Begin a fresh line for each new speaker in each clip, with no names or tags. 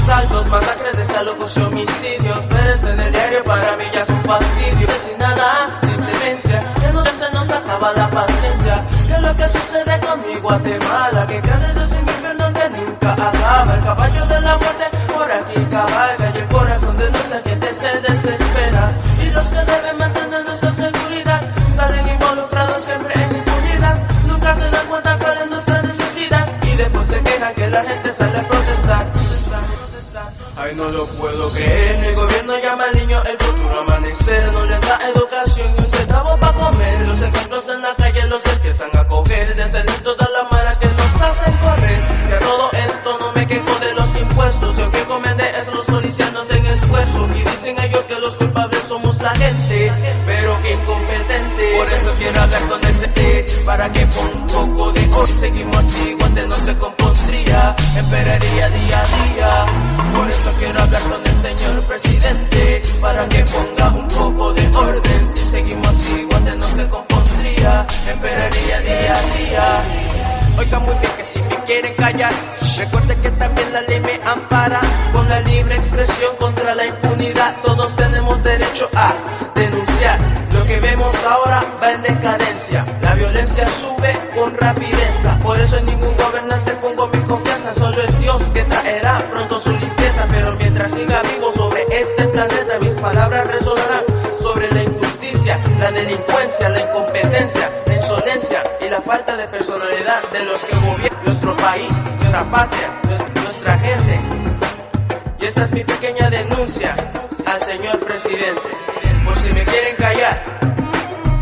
asaltos, masacres, desalojos y homicidios. Ver esto en el diario para mí ya es un fastidio. Sin nada, sin demencia, que no se nos acaba la paciencia. ¿Qué es lo que sucede con mi Guatemala? Que cada Dios en mi infierno que nunca acaba. El caballo de la muerte por aquí cabalga y el corazón de nuestra gente se desespera. Y los que deben mantener nuestra seguridad salen involucrados siempre en impunidad. Nunca se dan cuenta cuál es nuestra necesidad y después se quejan que la gente sale a protestar. Ay, no lo puedo creer, el gobierno llama al niño el futuro amanecer. No les da educación ni un centavo para comer. Los ejemplos en la calle los empiezan a coger. Desde todas las malas que nos hacen correr. Que a todo esto no me quejo de los impuestos. El que comen de eso los policianos en esfuerzo. Y dicen ellos que los culpables somos la gente, pero que incompetente. Por eso quiero hablar con el CT para que ponga un poco de hoy. Seguimos así, Guate no se compondría, esperaría día a día. Por eso quiero hablar con el señor presidente para que ponga un poco de orden. Si seguimos así, Guate no se compondría, esperaría día a día. Oiga muy bien que si me quieren callar, recuerden que también la ley me ampara. Con la libre expresión contra la impunidad, todos tenemos derecho a denunciar. Lo que vemos ahora va en decadencia, la violencia sube con rapidez. Por eso en ningún gobernante pongo mi confianza, solo es Dios que traerá pronto su limpieza. Pero mientras siga vivo sobre este planeta, mis palabras resonarán sobre la injusticia, la delincuencia, la incompetencia, la insolencia y la falta de personalidad de los que gobiernan nuestro país, nuestra patria, nuestra gente. Y esta es mi pequeña denuncia al señor presidente. Por si me quieren callar,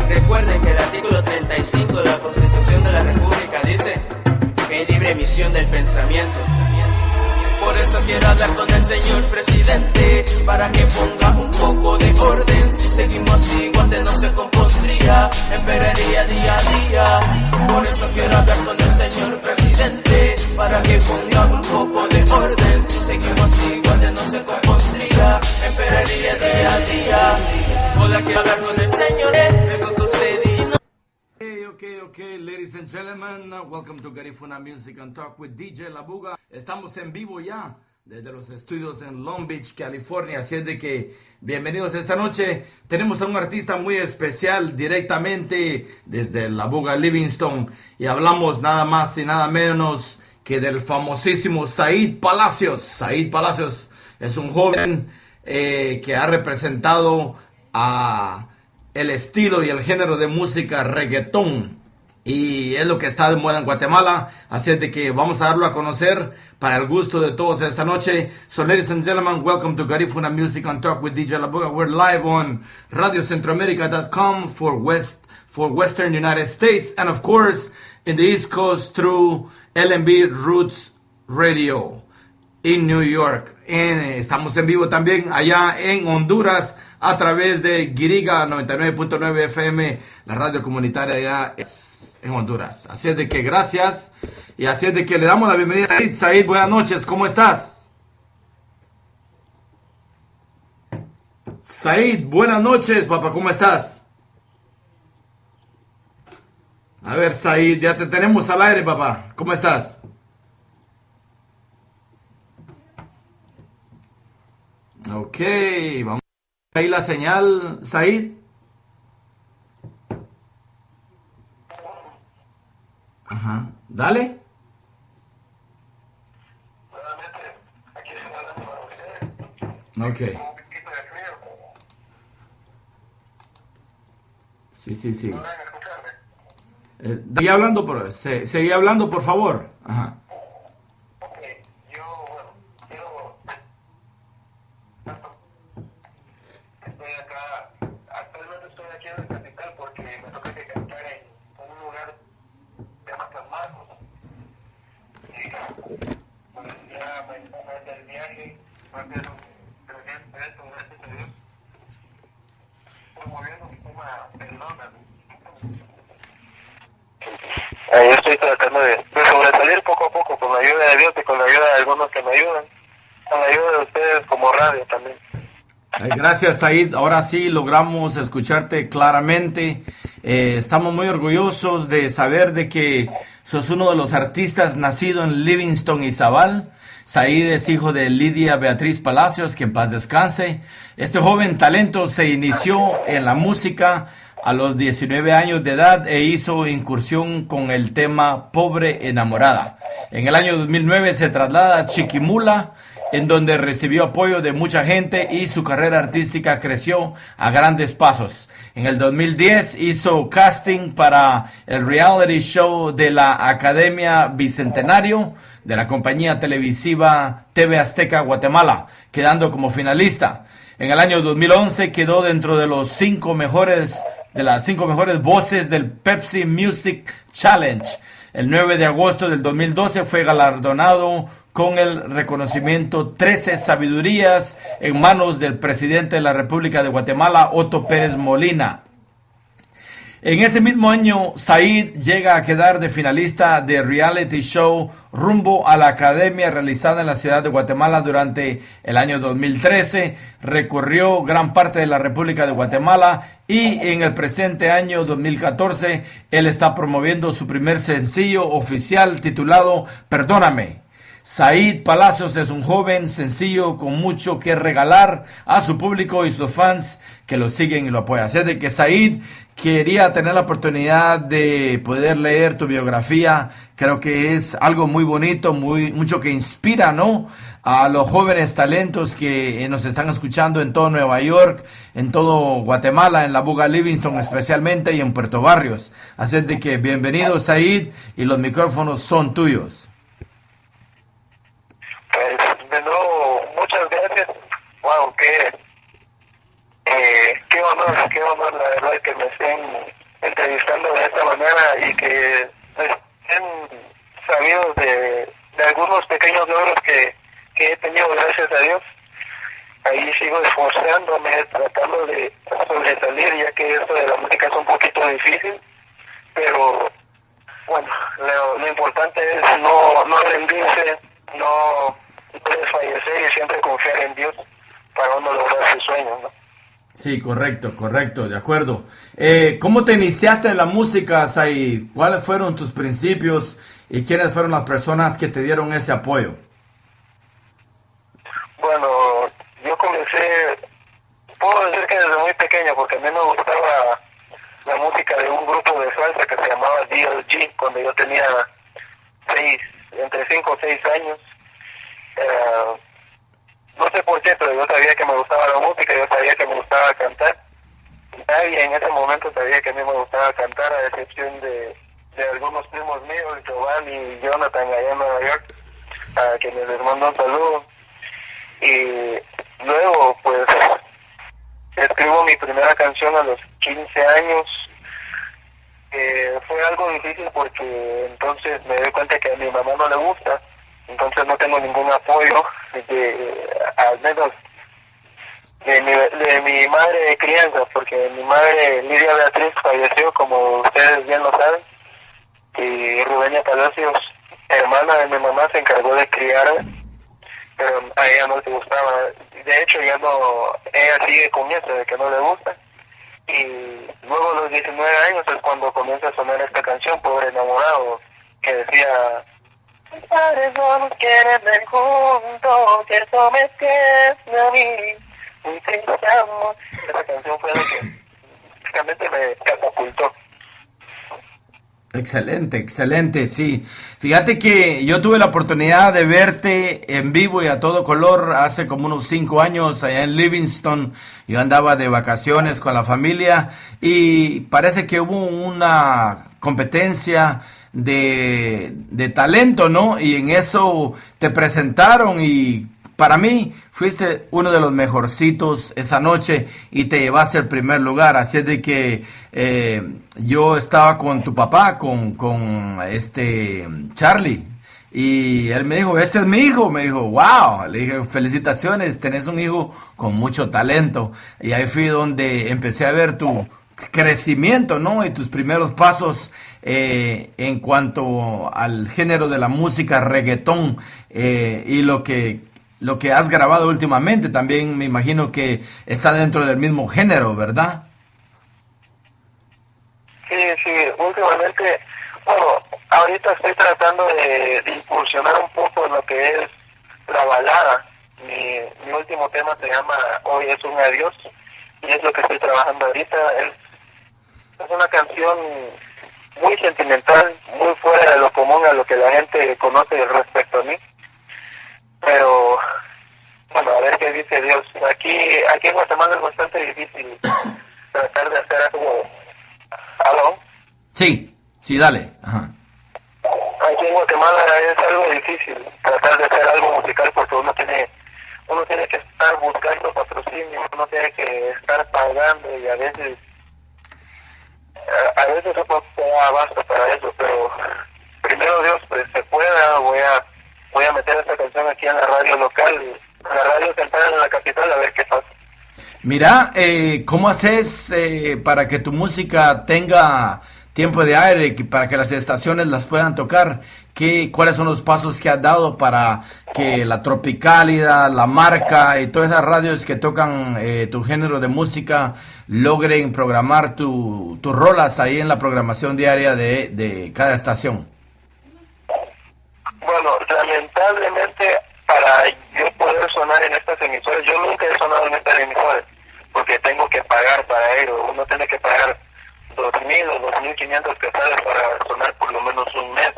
recuerden que el artículo 35 de la Constitución de la República dice que hay libre emisión del pensamiento. Por eso quiero hablar con el señor presidente para que ponga un poco de orden. Si seguimos así, Guate no se compondría, esperaría día a día. Por eso quiero hablar con el señor presidente para que ponga un poco de orden. Si seguimos así, Guate no se compondría, esperaría día a día. Hola, quiero hablar con el señor, vengo con usted y no.
Okay, ladies and gentlemen, welcome to Garifuna Music and Talk with DJ Labuga. Estamos en vivo ya desde los estudios en Long Beach, California, así es de que bienvenidos esta noche. Tenemos a un artista muy especial directamente desde Labuga Livingston y hablamos nada más y nada menos que del famosísimo Said Palacios. Said Palacios es un joven que ha representado a el estilo y el género de música reggaetón y es lo que está de moda en Guatemala, así es de que vamos a darlo a conocer para el gusto de todos esta noche. So ladies and gentlemen, welcome to Garifuna Music and Talk with DJ Labuga. We're live on radiocentroamerica.com for Western United States and of course in the East Coast through LMB Roots Radio in New York. Estamos en vivo también allá en Honduras a través de Guiriga 99.9 FM, la radio comunitaria allá en Honduras. Así es de que gracias y así es de que le damos la bienvenida a Said. Said, buenas noches, ¿cómo estás? Said, buenas noches, papá, ¿cómo estás? A ver, Said, ya te tenemos al aire, papá, ¿cómo estás? Ok, vamos a ir la señal, Said. Ajá, dale. Ok. Sí. Seguí hablando, por favor. Ajá.
Yo estoy tratando de sobresalir poco a poco con la ayuda de Dios y con la ayuda de algunos que me ayudan, con la ayuda de ustedes como radio también.
Gracias, Said. Ahora sí logramos escucharte claramente. Estamos muy orgullosos de saber de que sos uno de los artistas nacido en Livingston, Izabal. Said es hijo de Lidia Beatriz Palacios, que en paz descanse. Este joven talento se inició en la música a los 19 años de edad e hizo incursión con el tema Pobre Enamorada. En el año 2009 se traslada a Chiquimula, en donde recibió apoyo de mucha gente y su carrera artística creció a grandes pasos. En el 2010 hizo casting para el reality show de la Academia Bicentenario de la compañía televisiva TV Azteca Guatemala, quedando como finalista. En el año 2011 quedó dentro de las 5 mejores voces del Pepsi Music Challenge. El 9 de agosto del 2012 fue galardonado con el reconocimiento 13 sabidurías en manos del presidente de la República de Guatemala, Otto Pérez Molina. En ese mismo año, Said llega a quedar de finalista de reality show Rumbo a la Academia, realizada en la ciudad de Guatemala durante el año 2013. Recorrió gran parte de la República de Guatemala y en el presente año 2014 él está promoviendo su primer sencillo oficial titulado Perdóname. Said Palacios es un joven sencillo con mucho que regalar a su público y sus fans que lo siguen y lo apoyan. Así de que Said, quería tener la oportunidad de poder leer tu biografía. Creo que es algo muy bonito, mucho que inspira, ¿no?, a los jóvenes talentos que nos están escuchando en todo Nueva York, en todo Guatemala, en la Buga Livingston especialmente y en Puerto Barrios. Así de que bienvenido, Said, y los micrófonos son tuyos.
Pues de nuevo, muchas gracias. Wow, qué honor la verdad que me estén entrevistando de esta manera y que estén sabidos de algunos pequeños logros que he tenido, gracias a Dios. Ahí sigo esforzándome, tratando de sobresalir, ya que esto de la música es un poquito difícil, pero bueno, lo importante es no rendirse, no desfallecer y siempre confiar en Dios para uno lograr sus sueños, ¿no?
Sí, correcto, de acuerdo. ¿Cómo te iniciaste en la música, Said? ¿Cuáles fueron tus principios y quiénes fueron las personas que te dieron ese apoyo?
Bueno, yo comencé, puedo decir que desde muy pequeño, porque a mí me gustaba la música de un grupo de salsa que se llamaba DLG, cuando yo tenía entre 5 o 6 años. No sé por qué, pero yo sabía que me gustaba la música, yo sabía que me gustaba cantar. Nadie en ese momento sabía que a mí me gustaba cantar, a excepción de algunos primos míos, Giovanni y Jonathan, allá en Nueva York, a quienes les mando un saludo. Y luego, pues, escribo mi primera canción a los 15 años. Fue algo difícil porque entonces me doy cuenta que a mi mamá no le gusta. Entonces no tengo ningún apoyo, al menos de mi madre de crianza, porque mi madre Lidia Beatriz falleció, como ustedes bien lo saben, y Rubenia Palacios, hermana de mi mamá, se encargó de criarme, pero a ella no le gustaba. De hecho, ella sigue con eso, de que no le gusta. Y luego a los 19 años es cuando comienza a sonar esta canción, Pobre Enamorado, que decía: mis padres no nos quieren ver juntos, cierto me esquece a mí, muy triste amor. Esa canción fue la que prácticamente me catapultó.
Excelente, sí. Fíjate que yo tuve la oportunidad de verte en vivo y a todo color hace como unos 5 años allá en Livingston. Yo andaba de vacaciones con la familia y parece que hubo una competencia de talento, ¿no? Y en eso te presentaron y para mí fuiste uno de los mejorcitos esa noche y te llevaste el primer lugar. Así es de que yo estaba con tu papá, con Charlie, y él me dijo: ese es mi hijo. Me dijo: wow. Le dije: felicitaciones, tenés un hijo con mucho talento. Y ahí fui donde empecé a ver tu crecimiento, ¿no? Y tus primeros pasos en cuanto al género de la música reggaetón, y lo que lo que has grabado últimamente también me imagino que está dentro del mismo género, ¿verdad?
Sí, últimamente, bueno, ahorita estoy tratando de incursionar un poco en lo que es la balada. Mi último tema se llama Hoy es un adiós, y es lo que estoy trabajando ahorita. Es una canción muy sentimental, muy fuera de lo común a lo que la gente conoce respecto a mí. Pero, bueno, a ver qué dice Dios. Aquí en Guatemala es bastante difícil tratar de hacer algo. ¿Aló?
Sí, dale. Ajá.
Aquí en Guatemala es algo difícil tratar de hacer algo musical porque uno tiene que estar buscando patrocinio, uno tiene que estar pagando y a veces no puede dar abasto para eso, pero primero Dios, pues se pueda, voy a meter esta canción aquí en la radio local, la radio central en la capital, a ver qué pasa.
Mira, ¿cómo haces para que tu música tenga tiempo de aire, para que las estaciones las puedan tocar? ¿Cuáles son los pasos que has dado para que la Tropicálida, la Marca y todas esas radios que tocan tu género de música logren programar tus rolas ahí en la programación diaria de cada estación?
Bueno, lamentablemente para yo poder sonar en estas emisoras, yo nunca he sonado en estas emisoras porque tengo que pagar para ello. Uno tiene que pagar 2.000 o 2.500 quetzales para sonar por lo menos un mes.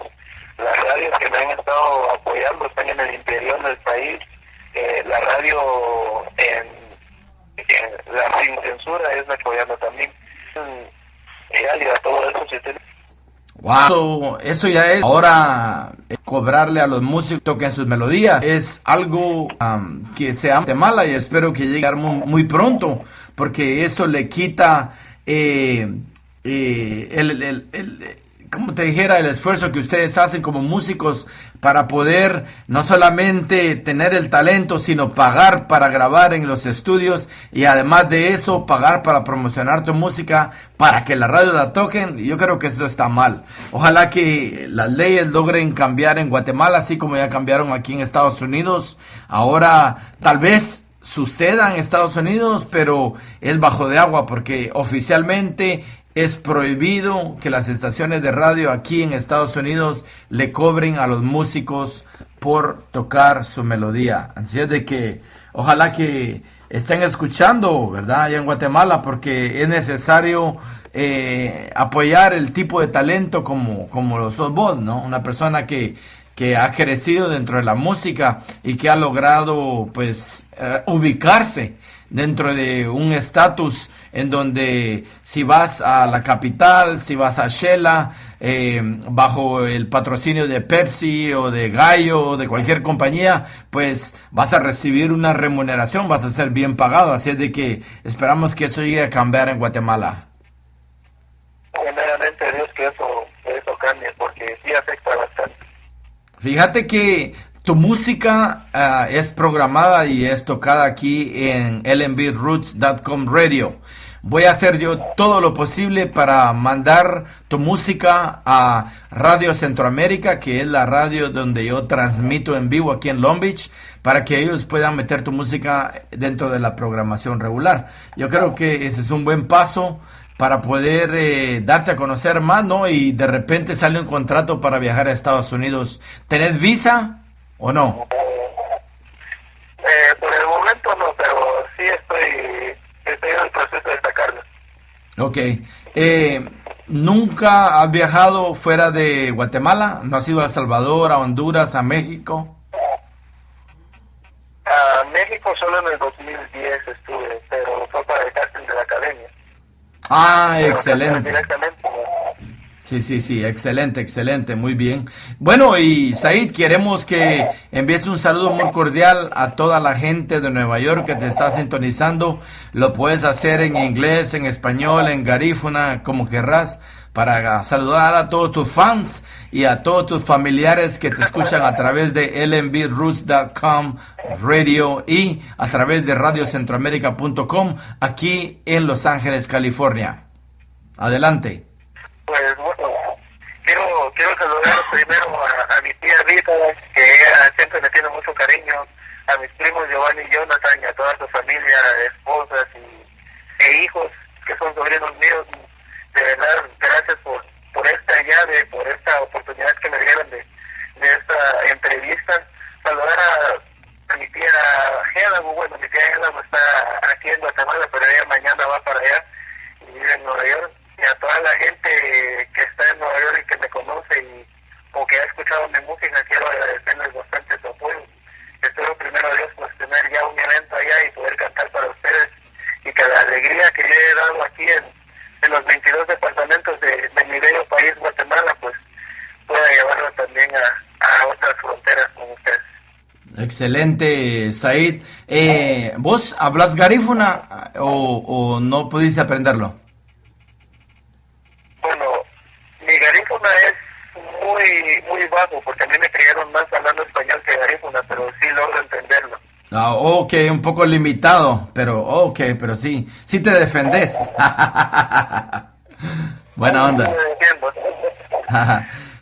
Las radios que me han estado apoyando están en el interior del país. La radio en la Sin Censura es apoyando también. Todo eso se tiene.
Wow, eso ya es ahora cobrarle a los músicos que toquen sus melodías. Es algo que se hace mala y espero que llegue muy pronto, porque eso le quita como te dijera, el esfuerzo que ustedes hacen como músicos para poder no solamente tener el talento, sino pagar para grabar en los estudios y además de eso pagar para promocionar tu música para que la radio la toquen. Yo creo que eso está mal. Ojalá que las leyes logren cambiar en Guatemala, así como ya cambiaron aquí en Estados Unidos. Ahora tal vez suceda en Estados Unidos, pero es bajo de agua porque oficialmente es prohibido que las estaciones de radio aquí en Estados Unidos le cobren a los músicos por tocar su melodía. Así es de que ojalá que estén escuchando, ¿verdad? Allá en Guatemala, porque es necesario apoyar el tipo de talento como lo sos vos, ¿no? Una persona que ha crecido dentro de la música y que ha logrado pues ubicarse dentro de un estatus en donde si vas a la capital, si vas a Shela, bajo el patrocinio de Pepsi o de Gallo o de cualquier compañía, pues vas a recibir una remuneración, vas a ser bien pagado. Así es de que esperamos que eso llegue a cambiar en Guatemala.
Primeramente Dios que eso cambie, porque sí afecta bastante.
Fíjate que tu música es programada y es tocada aquí en lnbroots.com radio. Voy a hacer yo todo lo posible para mandar tu música a Radio Centroamérica, que es la radio donde yo transmito en vivo aquí en Long Beach, para que ellos puedan meter tu música dentro de la programación regular. Yo creo que ese es un buen paso para poder darte a conocer más, ¿no? Y de repente sale un contrato para viajar a Estados Unidos. ¿Tenés visa o no?
Por el momento no, pero sí estoy en el proceso de sacarlo.
Ok. ¿Nunca has viajado fuera de Guatemala? ¿No has ido a El Salvador, a Honduras, a México?
A México solo en el 2010 estuve, pero fue para el casting de la academia.
Ah,
Pero
excelente.
Directamente.
Sí, excelente, muy bien. Bueno, y Said, queremos que envíes un saludo muy cordial a toda la gente de Nueva York que te está sintonizando. Lo puedes hacer en inglés, en español, en garífuna, como querrás, para saludar a todos tus fans y a todos tus familiares que te escuchan a través de lnbroots.com radio y a través de radiocentroamerica.com aquí en Los Ángeles, California. Adelante.
Pues bueno, quiero saludar primero a mi tía Rita, que ella siempre me tiene mucho cariño, a mis va para allá y vive en Nueva York. Y a toda la gente que está en Nueva York y que me conoce o que ha escuchado mi música, quiero agradecerles bastante su apoyo. Espero primero Dios pues tener ya un evento allá y poder cantar para ustedes, y que la alegría que yo he dado aquí en los 22 departamentos de mi bello país, Guatemala, pues pueda llevarlo también a otras fronteras con ustedes.
Excelente, Said. ¿Vos hablas garífuna o no pudiste aprenderlo?
Bueno, mi garífuna es muy bajo, porque a mí me criaron más hablando español que garífuna, pero sí logro entenderlo.
Ah, ok, un poco limitado, pero sí te defendés. Buena onda.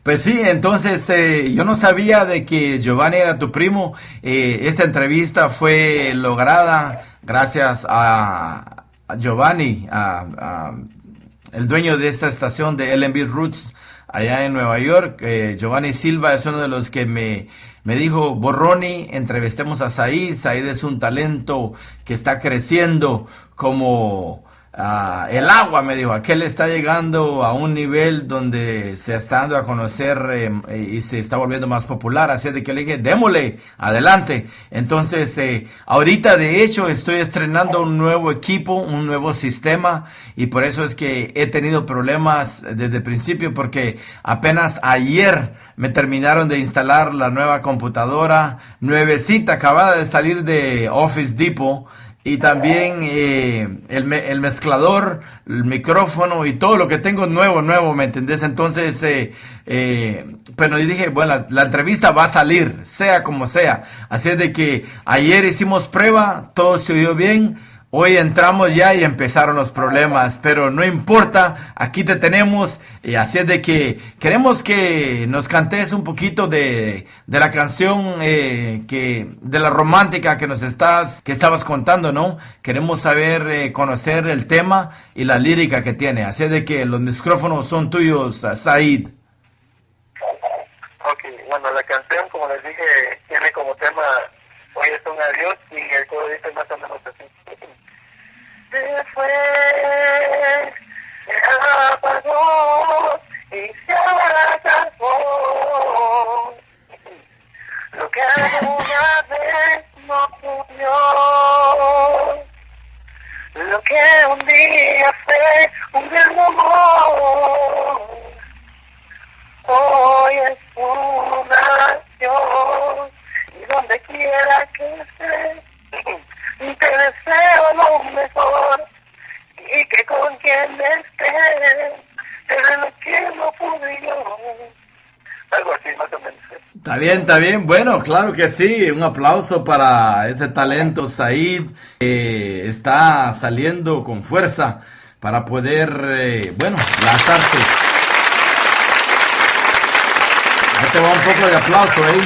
Pues sí, entonces yo no sabía de que Giovanni era tu primo. Esta entrevista fue lograda gracias a Giovanni, el dueño de esta estación de L&B Roots allá en Nueva York. Giovanni Silva es uno de los que me dijo: Borroni, entrevistemos a Said. Said es un talento que está creciendo como el agua, me dijo. Aquel está llegando a un nivel donde se está dando a conocer y se está volviendo más popular. Así de que le dije: démosle, adelante. Entonces, ahorita de hecho estoy estrenando un nuevo equipo, un nuevo sistema, y por eso es que he tenido problemas desde el principio, porque apenas ayer me terminaron de instalar la nueva computadora, nuevecita, acabada de salir de Office Depot. Y también el mezclador, el micrófono y todo lo que tengo nuevo, ¿me entendés? Entonces, pero dije, bueno, la entrevista va a salir, sea como sea. Así es de que ayer hicimos prueba, todo se oyó bien. Hoy entramos ya y empezaron los problemas, pero no importa, aquí te tenemos. Y así es de que queremos que nos cantes un poquito de la canción, de la romántica que estabas contando, ¿no? Queremos saber, conocer el tema y la lírica que tiene. Así es de que los micrófonos son tuyos, Said.
Ok, bueno, la canción, como les dije, tiene como tema Hoy es un adiós, y el coro dice más o menos así: se fue, se apagó y se acabó lo que alguna vez no ocurrió, lo que un día fue un gran amor, hoy es un adiós, y donde quiera que estés te deseo lo mejor, y que con quien estés te dé lo que no pude yo. Algo así, más o menos.
Está bien. Bueno, claro que sí. Un aplauso para ese talento, Said. Está saliendo con fuerza para poder, lanzarse. Ahí te va un poco de aplauso ahí.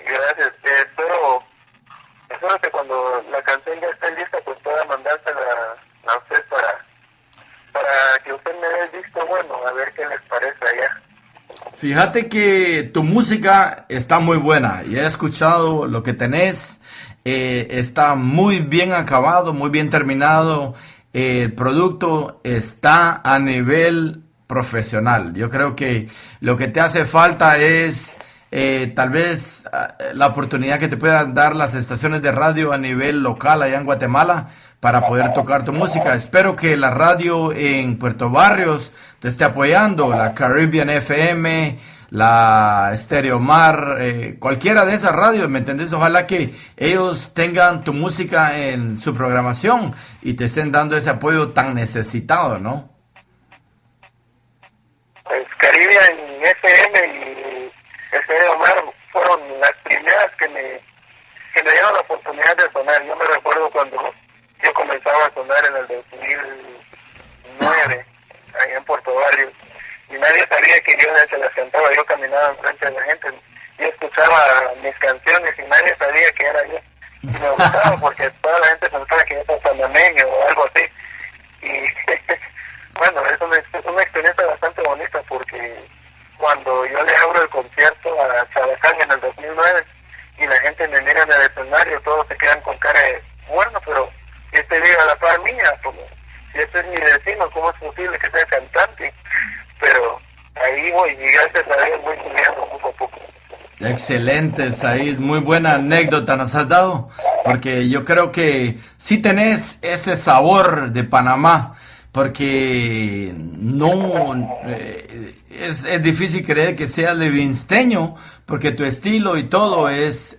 Gracias. Espero que cuando la canción ya esté lista, pues pueda mandársela a usted para que usted me dé el visto bueno, a ver qué les parece allá.
Fíjate que tu música está muy buena. Ya he escuchado lo que tenés. Está muy bien acabado, muy bien terminado. El producto está a nivel profesional. Yo creo que lo que te hace falta es tal vez la oportunidad que te puedan dar las estaciones de radio a nivel local allá en Guatemala para poder tocar tu música. Espero que la radio en Puerto Barrios te esté apoyando, la Caribbean FM, la Stereo Mar, cualquiera de esas radios, ¿me entendés? Ojalá que ellos tengan tu música en su programación y te estén dando ese apoyo tan necesitado, ¿no?
Pues Caribbean FM y Stereo Mar fueron las primeras que me dieron la oportunidad de sonar. Yo me recuerdo cuando yo comenzaba a sonar en el 2009 allá en Puerto Barrio, y nadie sabía que yo se las cantaba. Yo caminaba enfrente de la gente, yo escuchaba mis canciones y nadie sabía que era yo. Y me gustaba porque toda la gente pensaba que yo era panameño o algo así. Y bueno, es una experiencia bastante bonita, porque cuando yo le abro el concierto a Chabacán en el 2009, y la gente me mira en el escenario, todos se quedan con cara de, bueno, pero este vive a la par mía, como si este es mi vecino, ¿cómo es posible que sea cantante? Pero ahí voy, y gracias a Dios voy subiendo poco a poco.
Excelente, Said, muy buena anécdota nos has dado, porque yo creo que sí tenés ese sabor de Panamá, porque no es difícil creer que seas levinsteño, porque tu estilo y todo es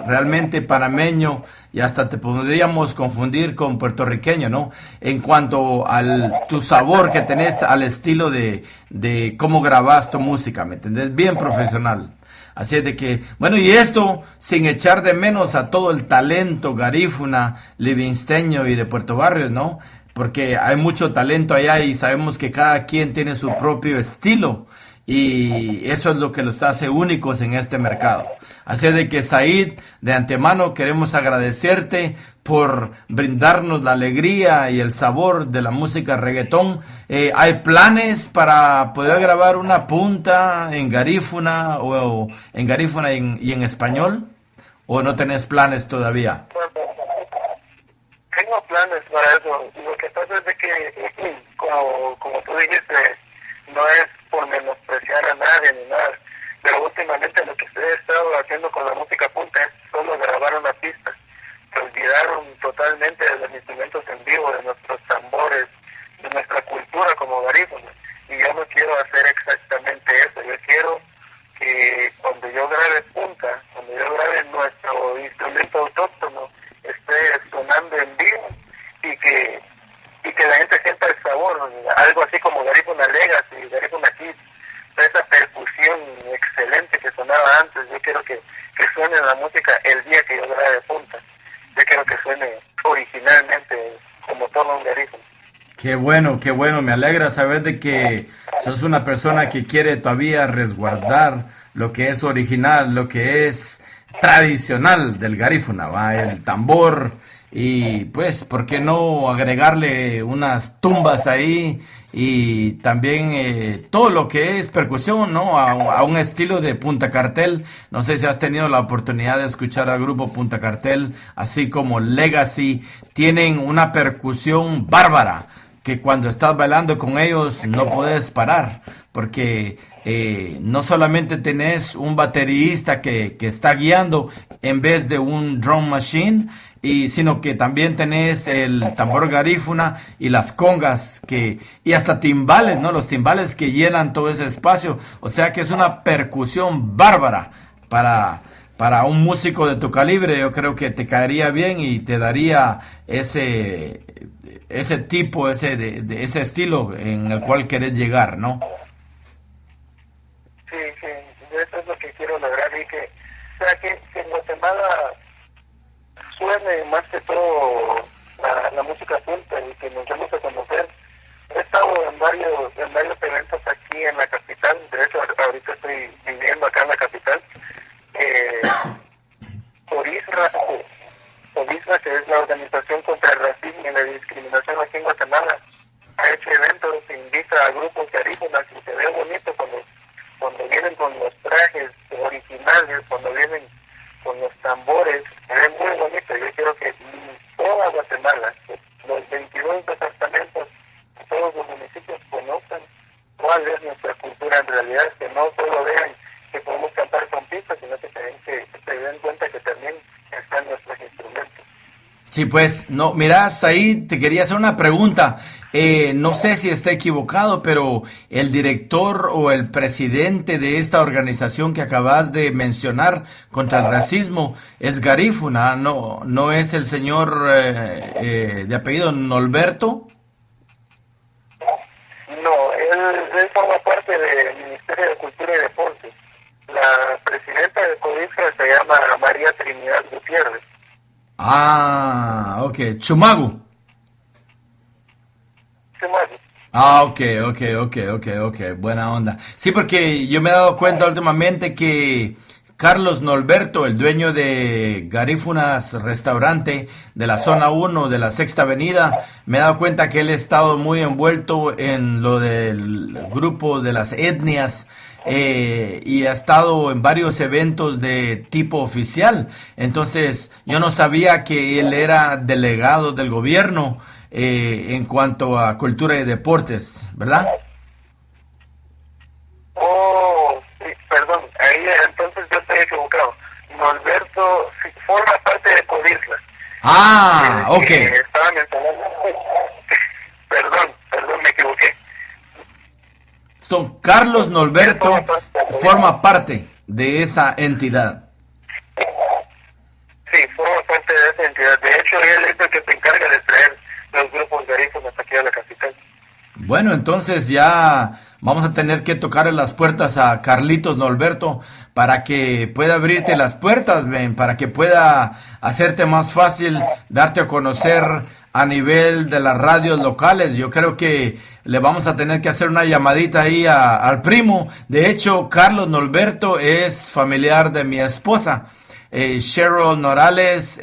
realmente panameño, y hasta te podríamos confundir con puertorriqueño, ¿no? En cuanto al tu sabor que tenés al estilo de cómo grabas tu música, ¿me entendés? Bien profesional. Así es de que, bueno, y esto sin echar de menos a todo el talento garífuna, livinsteño y de Puerto Barrios, ¿no? Porque hay mucho talento allá y sabemos que cada quien tiene su propio estilo y eso es lo que los hace únicos en este mercado. Así es de que, Said, de antemano queremos agradecerte por brindarnos la alegría y el sabor de la música reggaetón. ¿Hay planes para poder grabar una punta en garífuna o en garífuna y en español? ¿O no tenés planes todavía?
Tengo planes para eso. Lo que pasa es de que, como tú dijiste, no es por menospreciar a nadie ni nada, pero últimamente lo que he estado haciendo con la música punta es solo grabar una pista. Se olvidaron totalmente de los instrumentos en vivo, de nuestros tambores, de nuestra cultura como garífunas. Y yo no quiero hacer exactamente eso. Yo quiero que cuando yo grabe punta, cuando yo grabe nuestro instrumento autóctono, esté sonando en vivo y que la gente sienta el sabor, algo así como Garífuna Legacy, Garífuna Kids, esa percusión excelente que sonaba antes. Yo quiero que suene la música el día que yo grabe punta. Yo quiero que suene originalmente como todo un garífuna.
Qué bueno, me alegra saber de que sos una persona que quiere todavía resguardar lo que es original, lo que es tradicional del garífuna, ¿va? El tambor y pues, ¿por qué no agregarle unas tumbas ahí y también todo lo que es percusión, ¿no? A un estilo de Punta Cartel. No sé si has tenido la oportunidad de escuchar al grupo Punta Cartel, así como Legacy, tienen una percusión bárbara que cuando estás bailando con ellos no puedes parar, porque no solamente tenés un baterista que está guiando en vez de un drum machine, sino que también tenés el tambor garífuna y las congas y hasta timbales, ¿no? Los timbales que llenan todo ese espacio. O sea que es una percusión bárbara para un músico de tu calibre. Yo creo que te caería bien y te daría ese tipo, ese estilo en el cual querés llegar, ¿no?
Sí, eso es lo que quiero lograr, y que en Guatemala suene más que todo la música punta y que nos demos a conocer. He estado en varios eventos aquí en la capital. De hecho, ahorita estoy viviendo acá en la capital. Odisra, que es la Organización contra el Racismo y la Discriminación aquí en Guatemala, ha hecho eventos, invita a grupos garífunas y se ve bonito cuando vienen con los trajes originales, cuando vienen con los tambores, se ve muy bonito. Yo quiero que toda Guatemala, los 22 departamentos, todos los municipios conozcan cuál es nuestra cultura en realidad, que no solo vean que podemos cantar con pistas, sino que se den cuenta que también están nuestros instrumentos.
Sí, pues, no, mira, Said, te quería hacer una pregunta. No sé si está equivocado, pero el director o el presidente de esta organización que acabas de mencionar contra el racismo es garífuna, ¿no es el señor de apellido Norberto?
No, él forma parte del Ministerio de Cultura y Deportes. La presidenta de CODISCA se llama María Trinidad Gutiérrez.
Ah, ok. Chumagu. Ah, ok. Buena onda. Sí, porque yo me he dado cuenta últimamente que Carlos Norberto, el dueño de Garífunas Restaurante de la zona 1 de la Sexta Avenida, me he dado cuenta que él ha estado muy envuelto en lo del grupo de las etnias y ha estado en varios eventos de tipo oficial. Entonces, yo no sabía que él era delegado del gobierno en cuanto a cultura y deportes, ¿verdad?
Oh, sí, perdón, ahí entonces yo estoy equivocado. Norberto sí, forma parte de Codisla.
Ah, ok.
Estaba mencionando. Perdón, me equivoqué.
Carlos Norberto forma parte de esa entidad.
Sí, forma parte de esa entidad. De hecho, él es el que se encarga de traer los grupos garífunas hasta aquí a la capital.
Bueno, entonces ya vamos a tener que tocarle las puertas a Carlitos Norberto para que pueda abrirte las puertas, ven, para que pueda hacerte más fácil darte a conocer a nivel de las radios locales. Yo creo que le vamos a tener que hacer una llamadita ahí al primo. De hecho, Carlos Norberto es familiar de mi esposa, Cheryl Norales.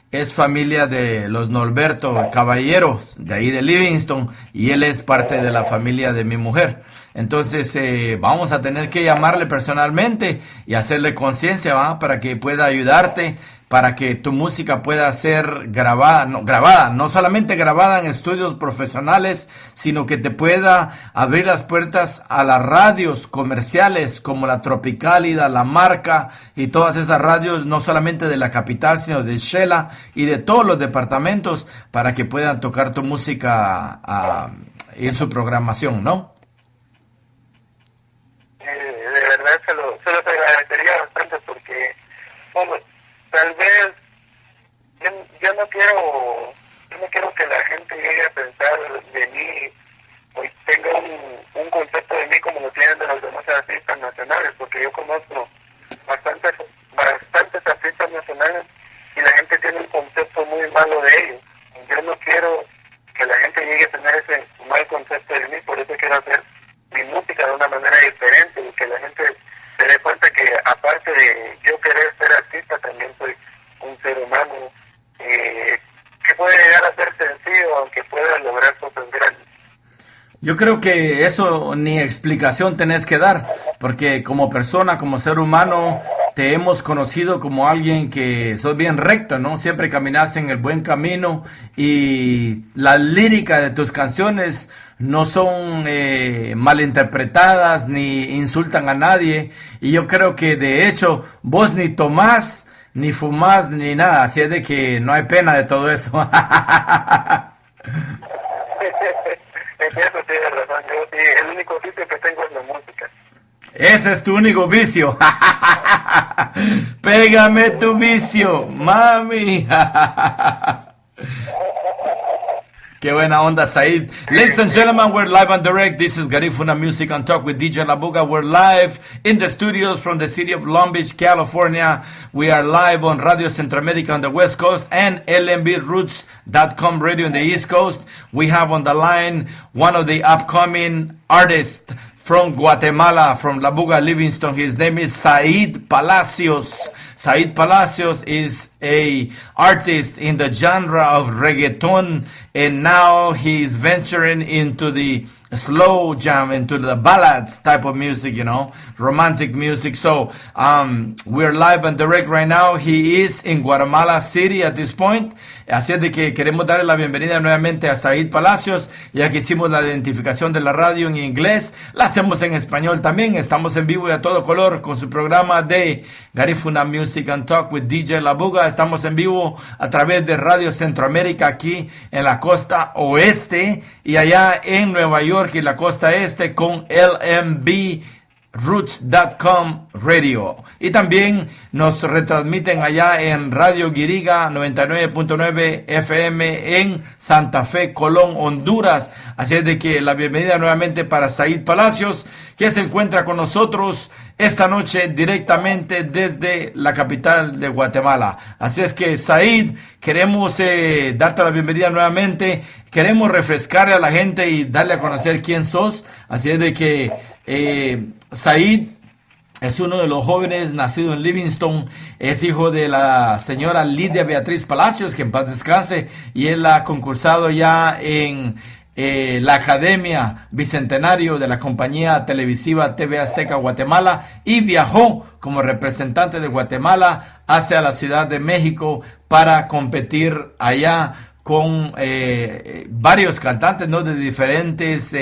Es familia de los Norberto Caballeros, de ahí de Livingston, y él es parte de la familia de mi mujer. Entonces vamos a tener que llamarle personalmente y hacerle conciencia, ¿va? Para que pueda ayudarte, para que tu música pueda ser grabada, no solamente grabada en estudios profesionales, sino que te pueda abrir las puertas a las radios comerciales como la Tropicálida, la Marca y todas esas radios, no solamente de la capital, sino de Shela y de todos los departamentos, para que puedan tocar tu música en su programación, ¿no?
De verdad se lo agradecería bastante porque, bueno, tal vez yo no quiero que la gente llegue a pensar de mí o tenga un concepto de mí como lo tienen de los demás artistas nacionales, porque yo conozco bastantes artistas nacionales y la gente tiene un concepto muy malo de ellos. Yo no quiero que la gente llegue a tener ese mal concepto de mí, por eso quiero hacer mi música de una manera diferente y que la gente se dé cuenta que aparte de yo querer ser artista, también soy un ser humano que puede llegar a ser sencillo, aunque pueda lograr cosas grandes.
Yo creo que eso ni explicación tenés que dar, porque como persona, como ser humano, te hemos conocido como alguien que sos bien recto, ¿no? Siempre caminas en el buen camino y la lírica de tus canciones no son malinterpretadas ni insultan a nadie. Y yo creo que de hecho vos ni tomás, ni fumás, ni nada, así es de que no hay pena de todo eso.
Eso tiene razón, yo sí, el único vicio que tengo es la música.
Ese es tu único vicio. Pégame tu vicio, mami. Qué buena onda, Said. Ladies and gentlemen, we're live and direct. This is Garifuna Music and Talk with DJ Labuga. We're live in the studios from the city of Long Beach, California. We are live on Radio Centroamérica on the West Coast and lmbroots.com radio on the East Coast. We have on the line one of the upcoming artists from Guatemala, from Labuga, Livingston. His name is Said Palacios. Said Palacios is a artist in the genre of reggaeton, and now he's venturing into the slow jam, into the ballads type of music, you know, romantic music. So we're live and direct right now. He is in Guatemala City at this point. Así es de que queremos darle la bienvenida nuevamente a Said Palacios. Ya que hicimos la identificación de la radio en inglés, la hacemos en español también. Estamos en vivo y a todo color con su programa de Garifuna Music and Talk with DJ Labuga. Estamos en vivo a través de Radio Centroamérica aquí en la costa oeste y allá en Nueva York y la costa este con lmbroots.com radio. Y también nos retransmiten allá en Radio Guiriga 99.9 FM en Santa Fe, Colón, Honduras. Así es de que la bienvenida nuevamente para Said Palacios, que se encuentra con nosotros esta noche directamente desde la capital de Guatemala. Así es que, Said, queremos darte la bienvenida nuevamente. Queremos refrescarle a la gente y darle a conocer quién sos. Así es de que Said es uno de los jóvenes nacido en Livingston. Es hijo de la señora Lidia Beatriz Palacios, que en paz descanse, y él ha concursado ya en la Academia Bicentenario de la compañía televisiva TV Azteca Guatemala y viajó como representante de Guatemala hacia la Ciudad de México para competir allá con varios cantantes, ¿no?, de diferentes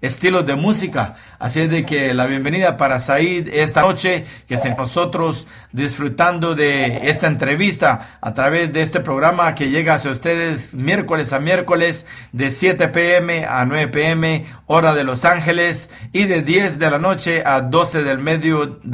estilos de música. Así es de que la bienvenida para Said esta noche, que estén con nosotros disfrutando de esta entrevista a través de este programa que llega hacia ustedes miércoles a miércoles de 7 p.m. a 9 p.m. hora de Los Ángeles y de 10 de la noche a 12 de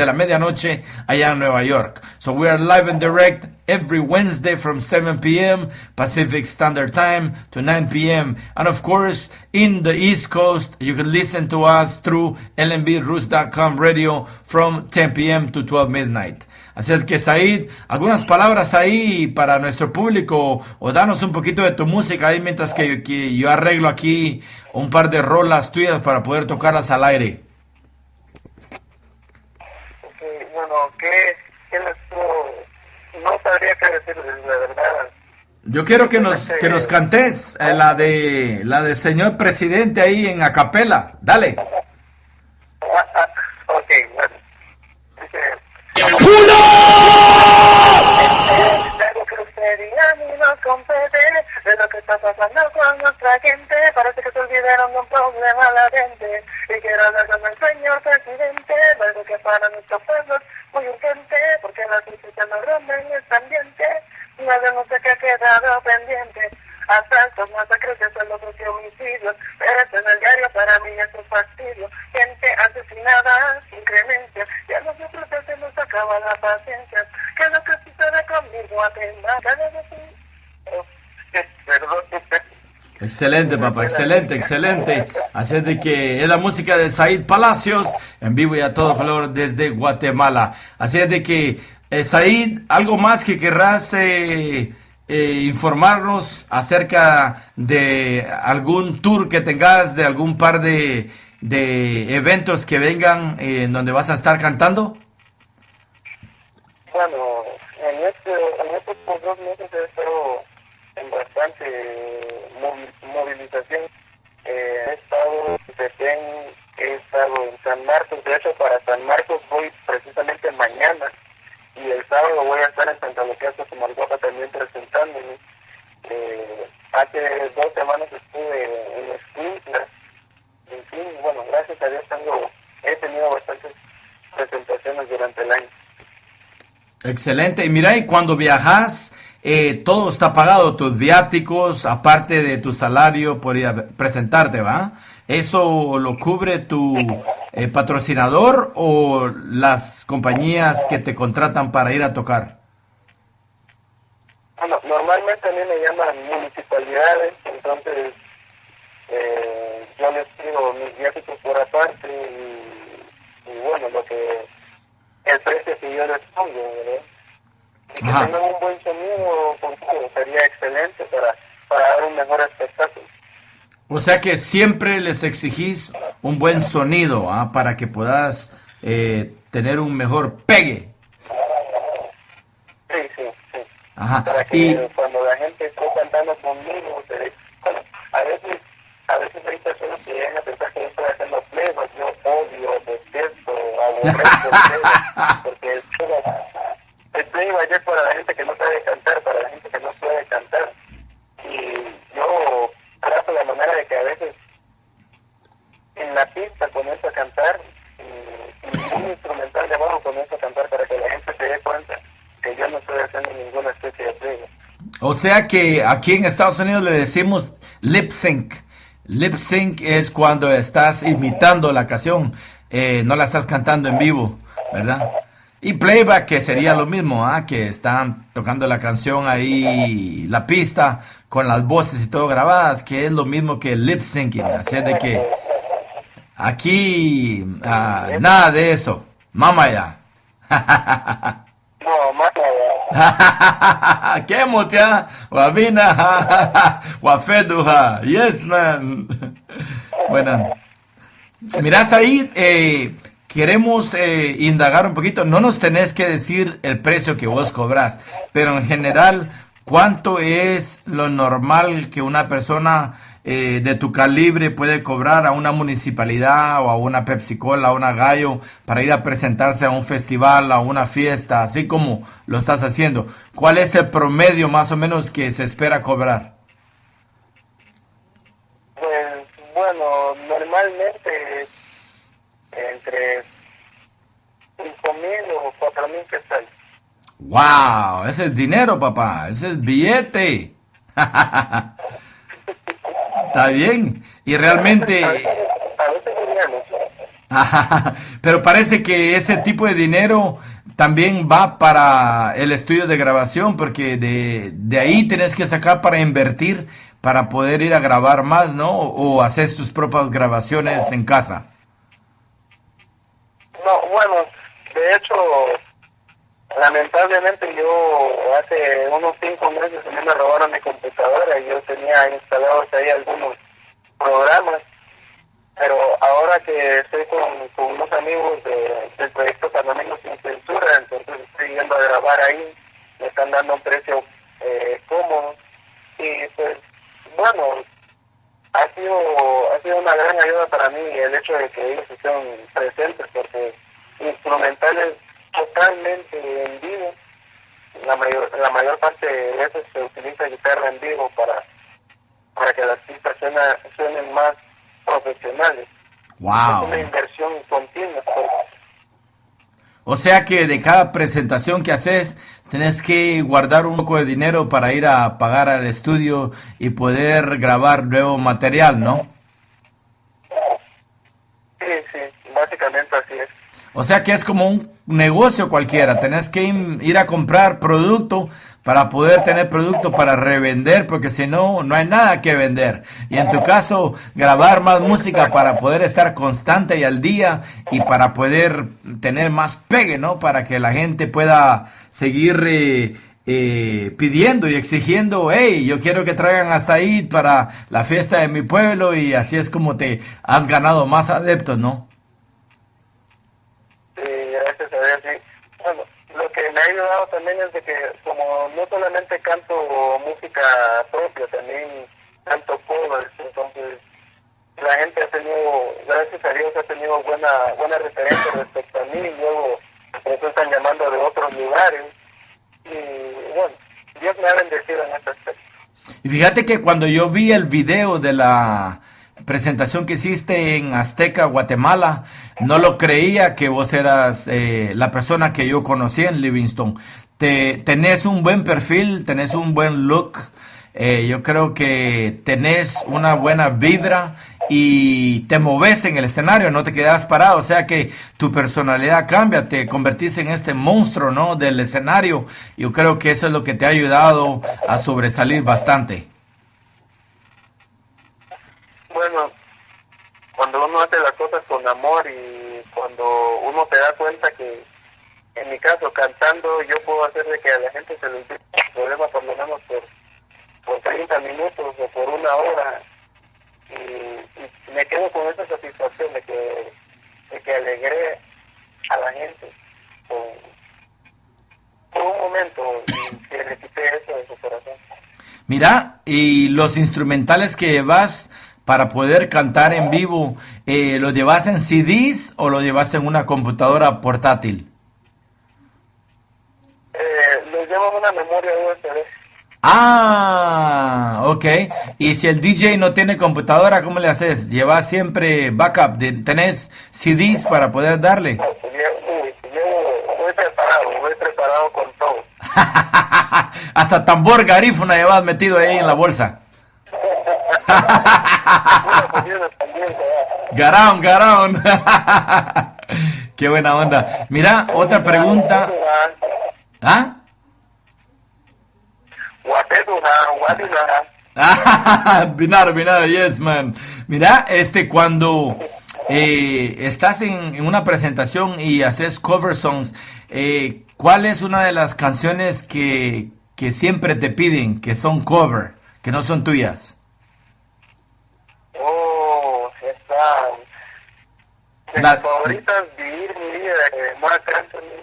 la medianoche allá en Nueva York. So we are live and direct every Wednesday from 7 p.m. Pacific Standard Time to 9 p.m. And of course, in the East Coast, you can listen to us through lnbroots.com radio from 10 p.m. to 12 midnight. Así es que, Said, algunas palabras ahí para nuestro público, o danos un poquito de tu música ahí mientras que yo arreglo aquí un par de rolas tuyas para poder tocarlas al aire.
Bueno, ¿qué les puedo...? No sabría qué decirles, la verdad.
Yo quiero que nos cantes la de señor presidente ahí en acapela. Dale.
Ok, bueno. Algo que usted y a mí nos compete de lo que está pasando con nuestra gente. Parece que se olvidaron de un problema latente y quiero hablar con el señor presidente, algo que para nuestro pueblo es muy urgente, porque la crisis no ronda en este ambiente. No sé qué ha quedado pendiente. Asaltos, masacres, desalotos y homicidios. Pero en el diario para mí es un fastidio. Gente asesinada sin clemencia. Y a nosotros ya se nos acaba la paciencia. ¿Qué es lo que sucede conmigo? Perdón.
Excelente, papá, excelente. Así es de que es la música de Said Palacios, en vivo y a todo color desde Guatemala. Así es de que, Said, ¿algo más que querrás informarnos acerca de algún tour que tengas, de algún par de eventos que vengan en donde vas a estar cantando?
Bueno, en estos 2 meses he estado en bastante movilización. He estado en Petén, he estado en San Marcos. De hecho, para San Marcos voy precisamente mañana. Y el sábado voy a estar en Santa Lucía, Comalguapa, también presentándome. Hace 2 semanas estuve en Escuintla. En fin, bueno, gracias a Dios he tenido bastantes presentaciones durante el año.
Excelente. Y mira, y cuando viajas, todo está pagado, tus viáticos, aparte de tu salario por ir a presentarte, ¿va? ¿Eso lo cubre tu patrocinador o las compañías que te contratan para ir a tocar?
Bueno, normalmente a mí me llaman municipalidades, entonces yo les pido mis viáticos por aparte y bueno, el precio que yo les pongo, ¿verdad? Y que tengan un buen sonido contigo sería excelente para dar un mejor espectáculo.
O sea que siempre les exigís un buen sonido, para que puedas tener un mejor pegue.
Sí.
Ajá.
Para que cuando la gente esté cantando conmigo, bueno, a veces hay personas que llegan a pensar que yo estoy haciendo playback, yo odio, detesto, aborrezco, porque el playback es para la gente que no sabe cantar, para la gente que no puede cantar. Y yo trato la manera de que a veces en la pista comienzo a cantar y un instrumental de abajo comienzo a cantar para que la gente se dé cuenta que yo no estoy haciendo ninguna especie de playback.
O sea que aquí en Estados Unidos le decimos lip sync. Lip sync es cuando estás imitando la canción, no la estás cantando en vivo, ¿verdad? Y playback, que sería lo mismo, que están tocando la canción ahí, la pista, con las voces y todo grabadas, que es lo mismo que lip syncing. Así es de que aquí nada de eso. Mama ya.
No, mama ya.
¿Qué motia? Wabina, wafeduha. Yes, man. Bueno, mirás ahí, queremos indagar un poquito. No nos tenés que decir el precio que vos cobrás, pero en general, ¿cuánto es lo normal que una persona de tu calibre puede cobrar a una municipalidad o a una Pepsi Cola, a una Gallo, para ir a presentarse a un festival, a una fiesta, así como lo estás haciendo? ¿Cuál es el promedio más o menos que se espera cobrar?
Pues bueno, normalmente entre 5,000 o 4,000 quetzales.
¡Wow! Ese es dinero, papá. Ese es billete. Está bien. Y realmente...
A veces diríamos,
Pero parece que ese tipo de dinero también va para el estudio de grabación, porque de ahí tienes que sacar para invertir, para poder ir a grabar más, ¿no? O hacer tus propias grabaciones en casa.
no, bueno, de hecho, lamentablemente yo hace unos 5 meses a mí me robaron mi computadora y yo tenía instalados ahí algunos programas, pero ahora que estoy con unos amigos del proyecto Panameños sin Censura, entonces estoy yendo a grabar ahí, me están dando un precio cómodo y pues bueno, ha sido una gran ayuda para mí el hecho de que ellos estén presentes, porque instrumentales totalmente en vivo, la mayor parte de veces se utiliza guitarra en vivo para que las pistas suenen más profesionales. Es
¡Wow!
una inversión continua.
O sea que de cada presentación que haces, tenés que guardar un poco de dinero para ir a pagar al estudio y poder grabar nuevo material, ¿no?
Sí, sí, básicamente así es.
O sea que es como un negocio cualquiera. Tenés que ir a comprar producto para poder tener producto para revender, porque si no, no hay nada que vender. Y en tu caso, grabar más música para poder estar constante y al día y para poder tener más pegue, ¿no? Para que la gente pueda seguir pidiendo y exigiendo, hey, yo quiero que traigan hasta ahí para la fiesta de mi pueblo, y así es como te has ganado más adeptos, ¿no?
Gracias a Dios, sí. Bueno, lo que me ha ayudado también es de que como no solamente canto música propia, también canto covers, entonces la gente ha tenido, gracias a Dios, ha tenido buena referencia respecto a mí, y luego me están llamando de otros lugares, y bueno, Dios me ha bendecido en este aspecto.
Y fíjate que cuando yo vi el video de la presentación que hiciste en Azteca, Guatemala, no lo creía que vos eras la persona que yo conocí en Livingston. Tenés un buen perfil, tenés un buen look, yo creo que tenés una buena vibra y te moves en el escenario, no te quedas parado, o sea que tu personalidad cambia, te convertís en este monstruo, ¿no?, del escenario. Yo creo que eso es lo que te ha ayudado a sobresalir bastante.
Bueno, cuando uno hace las cosas con amor y cuando uno se da cuenta que, en mi caso, cantando, yo puedo hacer de que a la gente se le olvide el problema por lo menos por 30 minutos o por 1 hora, y me quedo con esa satisfacción de que alegré a la gente por un momento y que le quité eso de su corazón.
Mira, y los instrumentales que llevas para poder cantar en vivo, ¿los llevas en CDs o los llevas en una computadora portátil?
Los llevo en una memoria USB.
Ah, ok. Y si el DJ no tiene computadora, ¿cómo le haces? ¿Llevas siempre backup? ¿Tenés CDs para poder darle?
No, pues yo voy preparado con todo.
Hasta tambor garífuna llevas metido ahí en la bolsa. Garaón, garaón. Qué buena onda. Mira, otra pregunta. ¿Ah? Binar, yes, man. Mira, cuando estás en una presentación y haces cover songs, ¿cuál es una de las canciones que siempre te piden, que son cover, que no son tuyas?
Oh, de mis favoritas, Vivir mi vida, de Marc Anthony.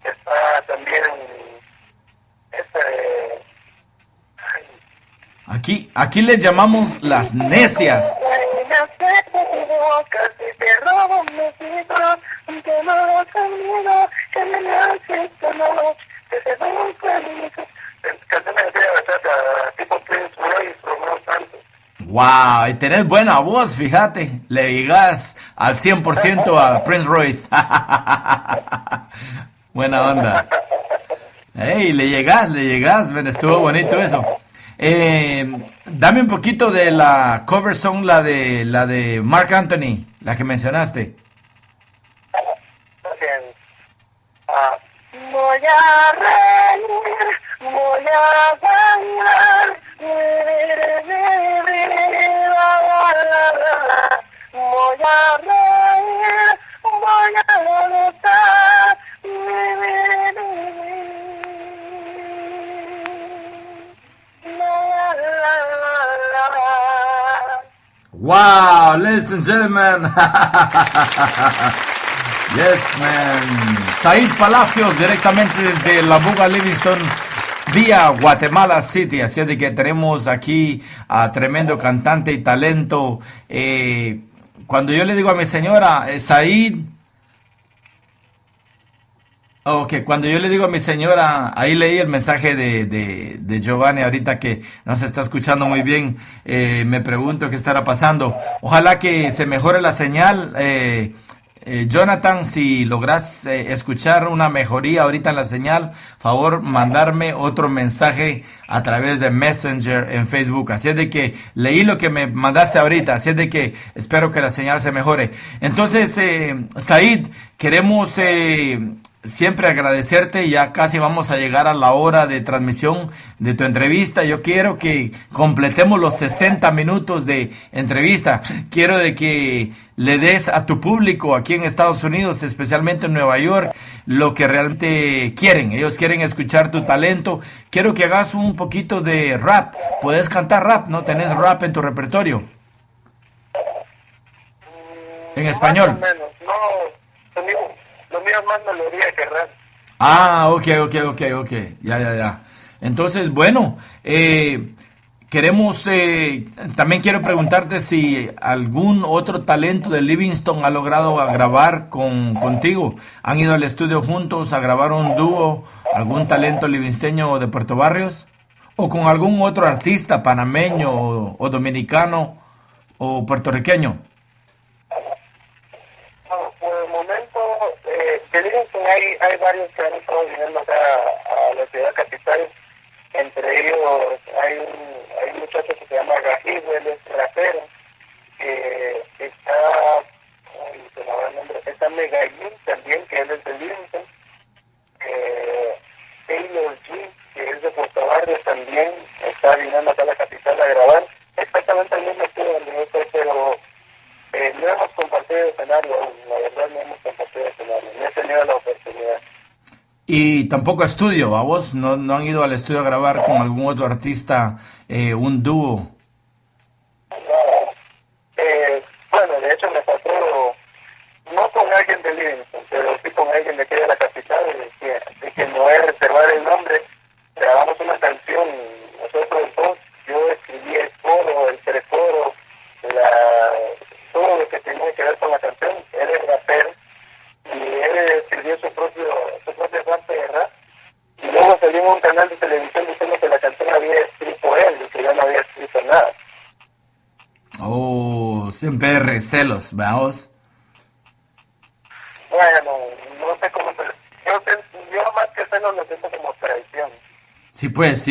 Está también
Aquí les llamamos las necias. Wow, y tenés buena voz, fíjate. Le llegas al 100% a Prince Royce. Buena onda. Hey, le llegas, ven, estuvo bonito eso. Dame un poquito de la cover song, la de Marc Anthony, la que mencionaste.
Voy a reír, voy a bailar, voy a reír, voy a gozar.
Wow, ladies and gentlemen. Yes, man. Said Palacios, directamente desde La Buga Livingston, vía Guatemala City. Así es de que tenemos aquí a tremendo cantante y talento. Cuando yo le digo a mi señora, Said... Ok, cuando yo le digo a mi señora, ahí leí el mensaje de Giovanni ahorita que nos está escuchando muy bien, me pregunto qué estará pasando. Ojalá que se mejore la señal. Jonathan, si logras escuchar una mejoría ahorita en la señal, favor mandarme otro mensaje a través de Messenger en Facebook. Así es de que leí lo que me mandaste ahorita, así es de que espero que la señal se mejore. Entonces, Said, queremos siempre agradecerte. Ya casi vamos a llegar a la hora de transmisión de tu entrevista. Yo quiero que completemos los 60 minutos de entrevista. Quiero de que le des a tu público aquí en Estados Unidos, especialmente en Nueva York, lo que realmente quieren. Ellos quieren escuchar tu talento. Quiero que hagas un poquito de rap. ¿Puedes cantar rap? ¿No tenés rap en tu repertorio? En español.
Más o menos. No, lo mío es más melodía que rap.
Ah, ok. Ya. Entonces, bueno, también quiero preguntarte si algún otro talento de Livingston ha logrado grabar contigo. ¿Han ido al estudio juntos a grabar un dúo, algún talento livingsteño de Puerto Barrios? ¿O con algún otro artista panameño o dominicano o puertorriqueño?
Por el momento, te digo que hay varios que han estado viniendo acá a la ciudad capital. Entre ellos hay un muchacho que se llama Gajibo, él es rapero. Está Megallín también, que él es de Livingston. Taylor G, que es de Puerto Barrios, también está viniendo acá a la capital a grabar. Exactamente el mismo estudio donde yo estoy, pero no hemos compartido escenario, la verdad no hemos compartido escenario, no he tenido la oportunidad.
Y tampoco estudio, ¿a vos? ¿No han ido al estudio a grabar con algún otro artista un dúo?
Bueno, de hecho me pasó, no con alguien de Livingston, pero sí con alguien de aquí de la capital, de que no voy a reservar el nombre. Grabamos una canción, nosotros dos, yo escribí el coro, el precoro, todo lo que tenía que ver con la canción. Él es rapero y él escribió su propia parte de rap, y luego salió en un canal de televisión diciendo que la canción había escrito él y que yo no había escrito nada.
Oh, siempre recelos, ¿veamos?
Bueno, no sé cómo yo más que celos lo siento como traición.
Sí,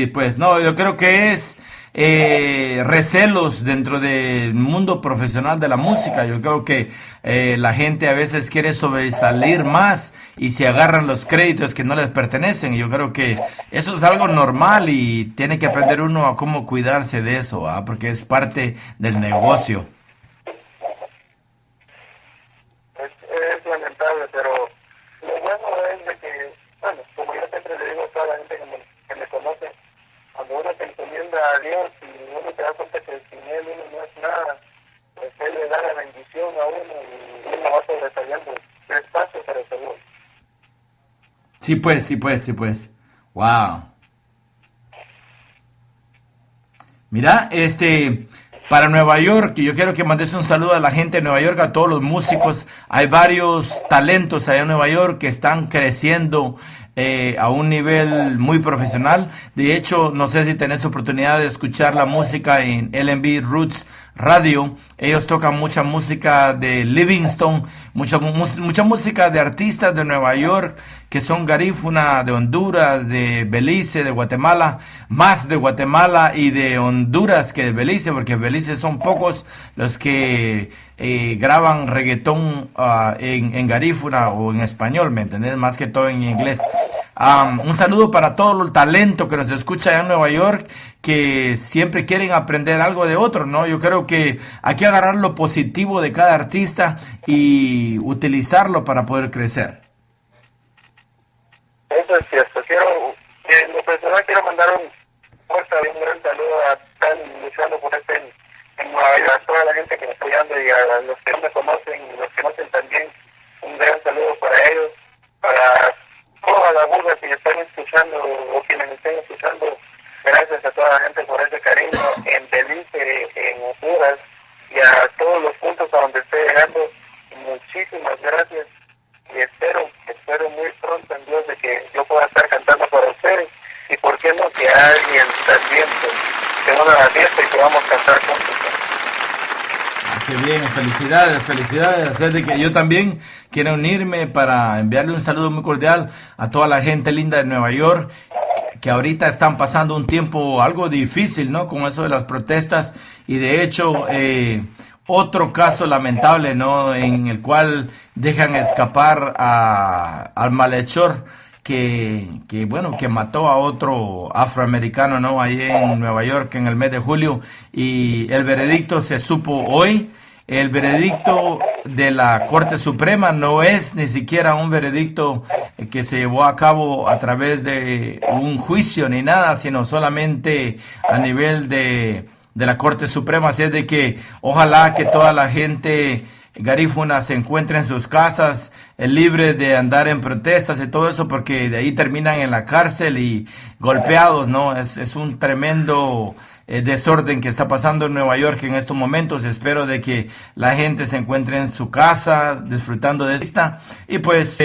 pues. No, yo creo que es recelos dentro del mundo profesional de la música. Yo creo que la gente a veces quiere sobresalir más y se agarran los créditos que no les pertenecen. Yo creo que eso es algo normal y tiene que aprender uno a cómo cuidarse de eso, ¿ah? Porque es parte del negocio.
Es lamentable, pero lo bueno es de que, bueno, como yo siempre le digo a toda la gente que me conoce, cuando uno se encomienda a Dios y uno se da cuenta que sin Él uno no es nada, pues Él le da la bendición a uno y uno va sobresaliendo despacio pero seguro.
Sí, pues. Wow. Mira, para Nueva York, yo quiero que mandes un saludo a la gente de Nueva York, a todos los músicos. Hay varios talentos allá en Nueva York que están creciendo a un nivel muy profesional. De hecho, no sé si tenés oportunidad de escuchar la música en LNB Roots Radio. Ellos tocan mucha música de Livingston, mucha música de artistas de Nueva York que son garífuna, de Honduras, de Belice, de Guatemala, más de Guatemala y de Honduras que de Belice, porque Belice son pocos los que graban reggaetón en garífuna o en español, ¿me entendés? Más que todo en inglés. Un saludo para todo el talento que nos escucha allá en Nueva York, que siempre quieren aprender algo de otro, ¿no? Yo creo que hay que agarrar lo positivo de cada artista y utilizarlo para poder crecer.
Eso es cierto. En lo personal quiero mandar un fuerte y un gran saludo a tan luchando por en Nueva York, a toda la gente que me está apoyando y a los que no me conocen y los que conocen también, un gran saludo para ellos, para todas las burlas que están escuchando o quienes me estén escuchando. Gracias a toda la gente por ese cariño en Belice, en Honduras y a todos los puntos a donde esté llegando. Muchísimas gracias y espero muy pronto en Dios de que yo pueda estar cantando para ustedes y por qué no que alguien también se una a la fiesta y que vamos a cantar juntos.
Qué bien, felicidades. Así de que yo también quiero unirme para enviarle un saludo muy cordial a toda la gente linda de Nueva York, que ahorita están pasando un tiempo algo difícil, ¿no? Con eso de las protestas y de hecho otro caso lamentable, ¿no? En el cual dejan escapar al malhechor que mató a otro afroamericano, ¿no? Ahí en Nueva York en el mes de julio, y el veredicto se supo hoy. El veredicto de la Corte Suprema no es ni siquiera un veredicto que se llevó a cabo a través de un juicio ni nada, sino solamente a nivel de la Corte Suprema. Así es de que ojalá que toda la gente garífuna se encuentre en sus casas, libre de andar en protestas y todo eso, porque de ahí terminan en la cárcel y golpeados, ¿no? Es un tremendo desorden que está pasando en Nueva York en estos momentos. Espero de que la gente se encuentre en su casa disfrutando de esta y pues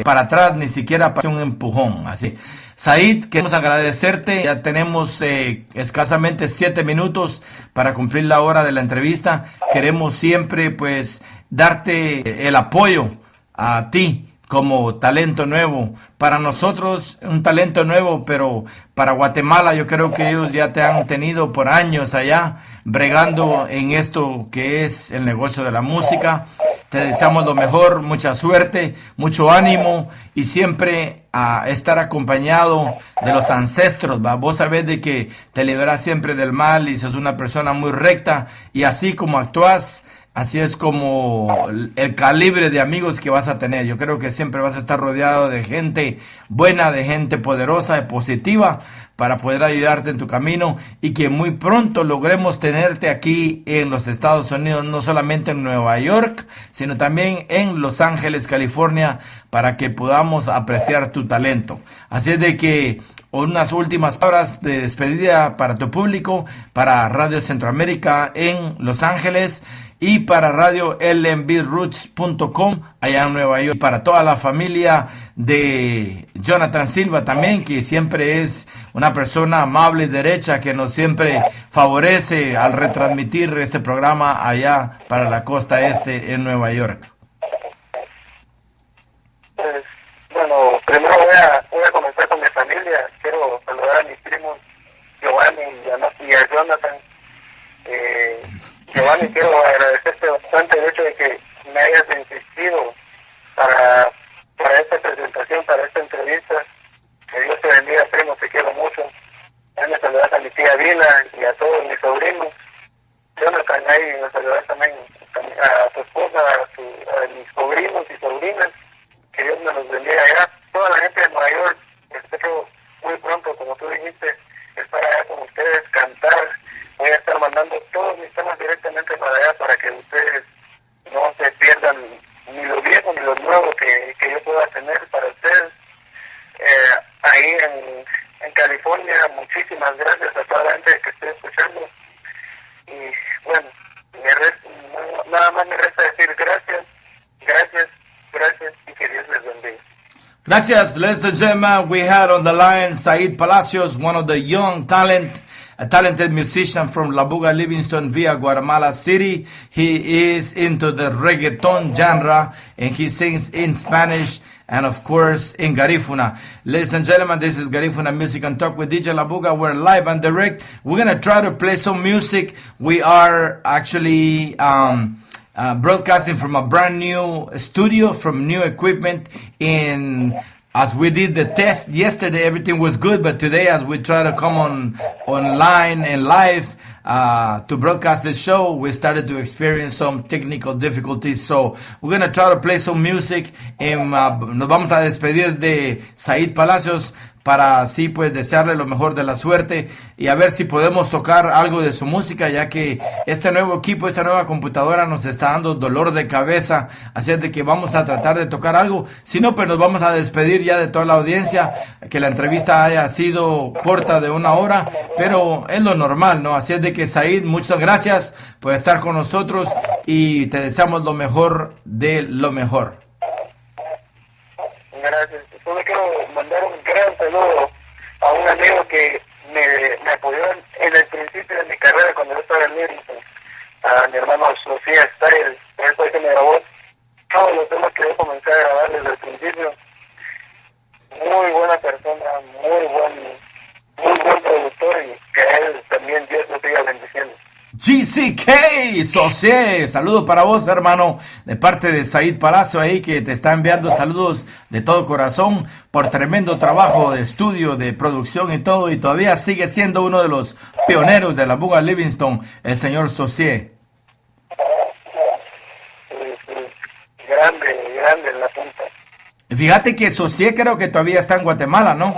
para atrás ni siquiera para un empujón, así. Said, queremos agradecerte. Ya tenemos escasamente 7 minutos para cumplir la hora de la entrevista. Queremos siempre pues darte el apoyo a ti como talento nuevo. Para nosotros un talento nuevo, pero para Guatemala yo creo que ellos ya te han tenido por años allá bregando en esto que es el negocio de la música. Te deseamos lo mejor, mucha suerte, mucho ánimo y siempre a estar acompañado de los ancestros, ¿va? Vos sabés de que te liberas siempre del mal y sos una persona muy recta y así como actúas, así es como el calibre de amigos que vas a tener. Yo creo que siempre vas a estar rodeado de gente buena, de gente poderosa y positiva para poder ayudarte en tu camino y que muy pronto logremos tenerte aquí en los Estados Unidos, no solamente en Nueva York, sino también en Los Ángeles, California, para que podamos apreciar tu talento. Así es de que unas últimas palabras de despedida para tu público, para Radio Centroamérica en Los Ángeles y para Radio lnbroots.com allá en Nueva York. Y para toda la familia de Jonathan Silva también, que siempre es una persona amable y derecha que nos siempre favorece al retransmitir este programa allá para la costa este en Nueva York.
Pues, bueno, primero voy a comenzar con mi familia. Quiero saludar a mis primos Giovanni y a Jonathan. Giovanni, quiero agradecerte bastante el hecho de que me hayas insistido para esta presentación, para esta entrevista. Que Dios te bendiga, primo, te quiero mucho. Me saludas a mi tía Vila y a todos mis sobrinos. Jonathan, ahí me saludas también a tu esposa, a mis sobrinos y sobrinas. Que Dios me los bendiga allá. Toda la gente de Nueva York, espero muy pronto, como tú dijiste, estar allá con ustedes, cantar. Voy a estar mandando todos mis temas directamente para allá para que ustedes no se pierdan ni lo viejo ni lo nuevo que yo pueda tener para ustedes. Ahí en California, muchísimas gracias a toda la gente que esté escuchando
Gracias, ladies and gentlemen. We had on the line Said Palacios, one of the young a talented musician from La Buga, Livingston, via Guatemala City. He is into the reggaeton genre and he sings in Spanish and of course in Garifuna. Ladies and gentlemen, this is Garifuna Music and Talk with DJ La Buga. We're live and direct. We're gonna try to play some music. We are actually broadcasting from a brand new studio, from new equipment. As we did the test yesterday, everything was good, but today, as we try to come online and live to broadcast the show, we started to experience some technical difficulties. So we're gonna try to play some music. Nos vamos a despedir de Said Palacios para así pues desearle lo mejor de la suerte y a ver si podemos tocar algo de su música, ya que este nuevo equipo, esta nueva computadora nos está dando dolor de cabeza, así es de que vamos a tratar de tocar algo. Si no, pues nos vamos a despedir ya de toda la audiencia, que la entrevista haya sido corta de 1 hora, pero es lo normal, ¿no? Así es de que Said, muchas gracias por estar con nosotros y te deseamos lo mejor de lo mejor.
Gracias. Solo quiero mandar un gran saludo a un amigo que me apoyó en el principio de mi carrera cuando yo estaba en Livingston, a mi hermano Sofía Styles. Él fue el que me grabó todos los temas que yo comencé a grabar desde el principio. Muy buena persona, muy buen productor, y que a él también Dios lo siga bendiciendo.
GCK Socié, saludo para vos, hermano, de parte de Said Palacio ahí, que te está enviando saludos de todo corazón por tremendo trabajo de estudio, de producción y todo, y todavía sigue siendo uno de los pioneros de la Buga Livingston, el señor Socié.
Grande en la punta.
Fíjate que Socié creo que todavía está en Guatemala, ¿no?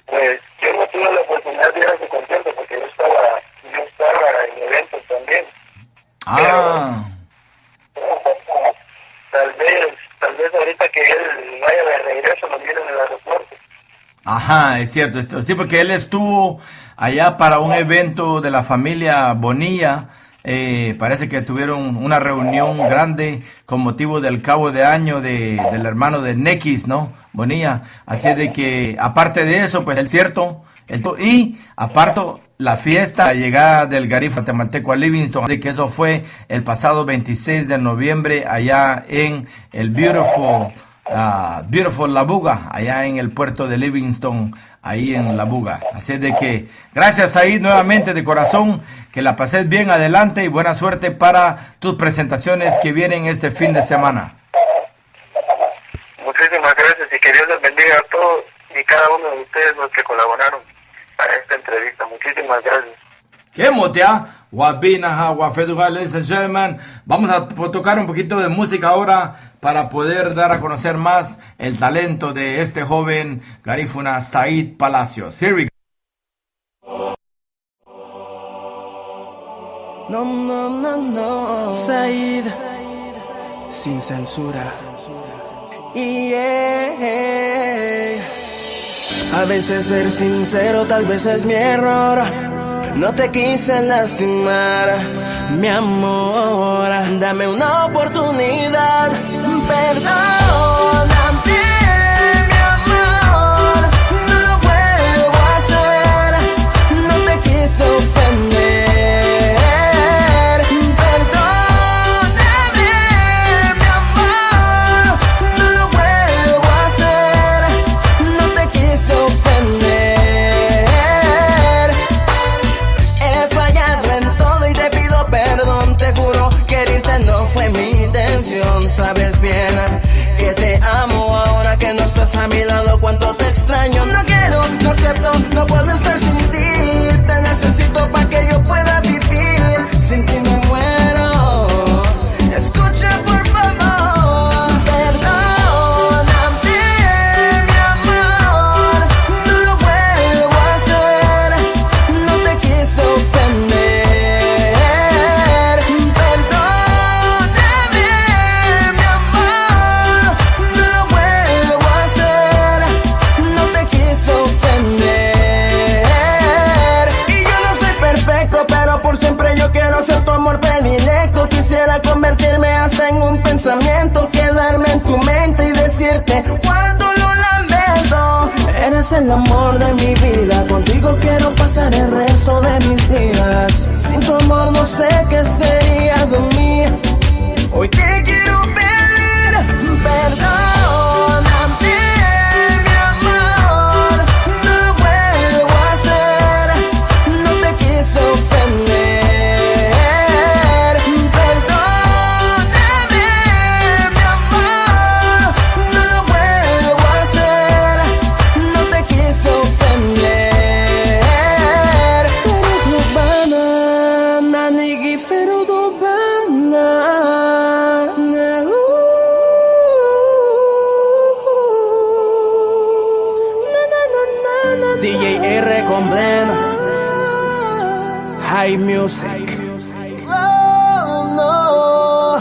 Pues yo no tuve la oportunidad de ir a su concierto porque yo estaba en eventos también.
Ah.
Tal vez ahorita que él vaya de regreso lo miren en el aeropuerto.
Ajá, es cierto esto. Sí, porque él estuvo allá para un evento de la familia Bonilla. Parece que tuvieron una reunión grande con motivo del cabo de año del hermano de Nequis, ¿no? Bonilla. Así de que, aparte de eso, pues y aparte la fiesta, la llegada del Garif guatemalteco a Livingston, de que eso fue el pasado 26 de noviembre allá en el Beautiful La Buga, allá en el puerto de Livingston, ahí en La Buga. Así de que, gracias ahí nuevamente de corazón, que la pases bien, adelante y buena suerte para tus presentaciones que vienen este fin de semana.
Muchísimas gracias y que Dios les bendiga a todos y cada uno de ustedes los que colaboraron para esta entrevista. Muchísimas gracias.
¿Qué motea? Guapina, guafeduga, ladies and gentlemen. Vamos a tocar un poquito de música ahora para poder dar a conocer más el talento de este joven Garifuna Said Palacios. Here we go.
No. Said, sin censura. Yeah. A veces ser sincero tal vez es mi error. No te quise lastimar, mi amor. Dame una oportunidad, perdóname, mi amor. No lo vuelvo a hacer, no te quise ofender. Perdóname, mi amor. No lo vuelvo a hacer, no te quise ofender. Sabes bien que te amo ahora que no estás a mi lado, cuánto te extraño. No quiero, no acepto, no puedo estar sin ti. Te necesito para que yo pueda vivir. Sin ti me muero. Escucha por favor. Perdóname, mi amor. No lo vuelvo a hacer. No te quise ofender. Perdóname, mi amor. No lo vuelvo a hacer. el amor de mi vida. Contigo quiero pasar el resto de mis días. Sin tu amor no sé qué sería de mí. Hoy te quiero pedir perdón. DJ R con Blend, High Music. Oh, no.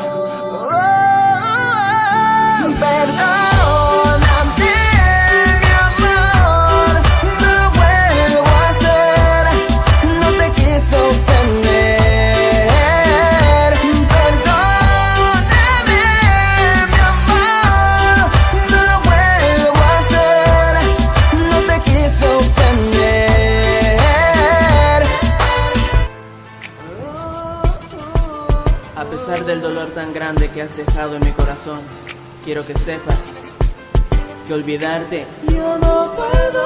Perdóname, mi amor, no lo vuelvo a hacer. No te quise ofender. Perdóname, mi amor, no lo vuelvo a hacer. No te quise ofender. A pesar del dolor tan grande que has dejado en mi corazón, quiero que sepas que olvidarte yo no puedo.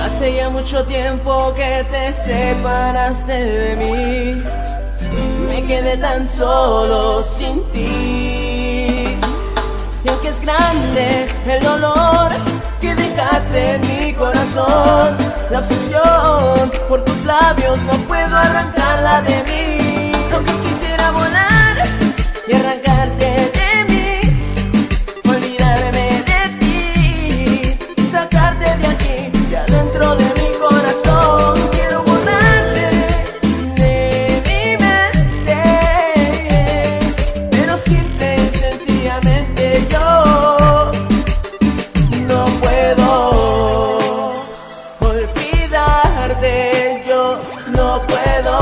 Hace ya mucho tiempo que te separaste de mí. Me quedé tan solo sin ti. Y aunque es grande el dolor que dejaste en mi corazón, la obsesión por tus labios no puedo arrancarla de mí. Aunque quisiera volar y arrancarte de mí, olvidarme de ti y sacarte de aquí, de adentro de mi corazón. Quiero borrarte de mi mente, pero simple y sencillamente yo no puedo olvidarte, yo no puedo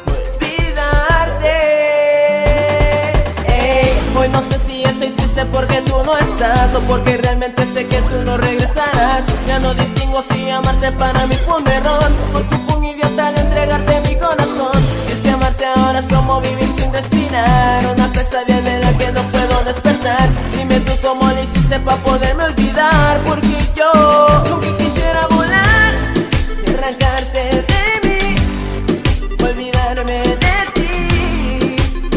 olvidarte. Hoy no sé si estoy triste porque tú no estás o porque realmente sé que tú no regresarás. Ya no distingo si amarte para mí fue un error o si fue un idiota al entregarte mi corazón. Es que amarte ahora es como vivir sin respirar, una pesadilla de la que no puedo despertar. Dime tú cómo le hiciste para poderme olvidar, porque yo aunque quisiera volar y arrancarte de mí, olvidarme de ti,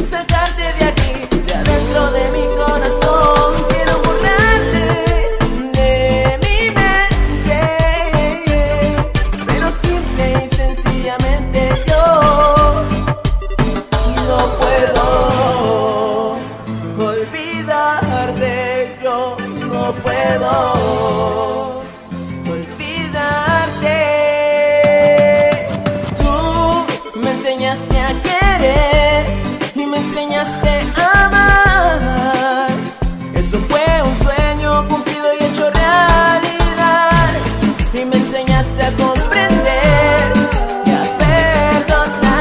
sacarte de aquí, de adentro de mi corazón. Quiero borrarte de mi mente, pero simple y sencillamente yo no puedo olvidarte, yo no puedo olvidarte. Tú me enseñaste a querer y me enseñaste a amar. Eso fue un sueño cumplido y hecho realidad. Y me enseñaste a comprender y a perdonar,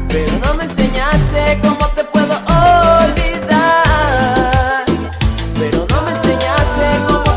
pero no me enseñaste cómo te puedo olvidar. Pero no me enseñaste cómo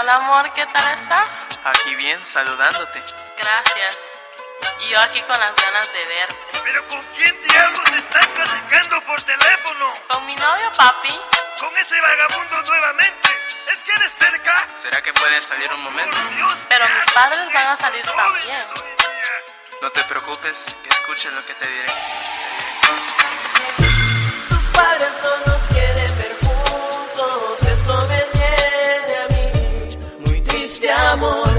Hola amor, ¿qué tal estás?
Aquí bien, saludándote.
Gracias. Y yo aquí con las ganas de verte.
¿Pero con quién diablos estás platicando por teléfono?
Con mi novio, papi.
¿Con ese vagabundo nuevamente? ¿Es que eres terca?
¿Será que puedes salir un momento?
Por Dios,
Pero mis padres van a salir también.
No te preocupes, que escuchen lo que te diré.
Tus padres no nos quieren ver juntos, eso me tiene a mí muy triste, amor.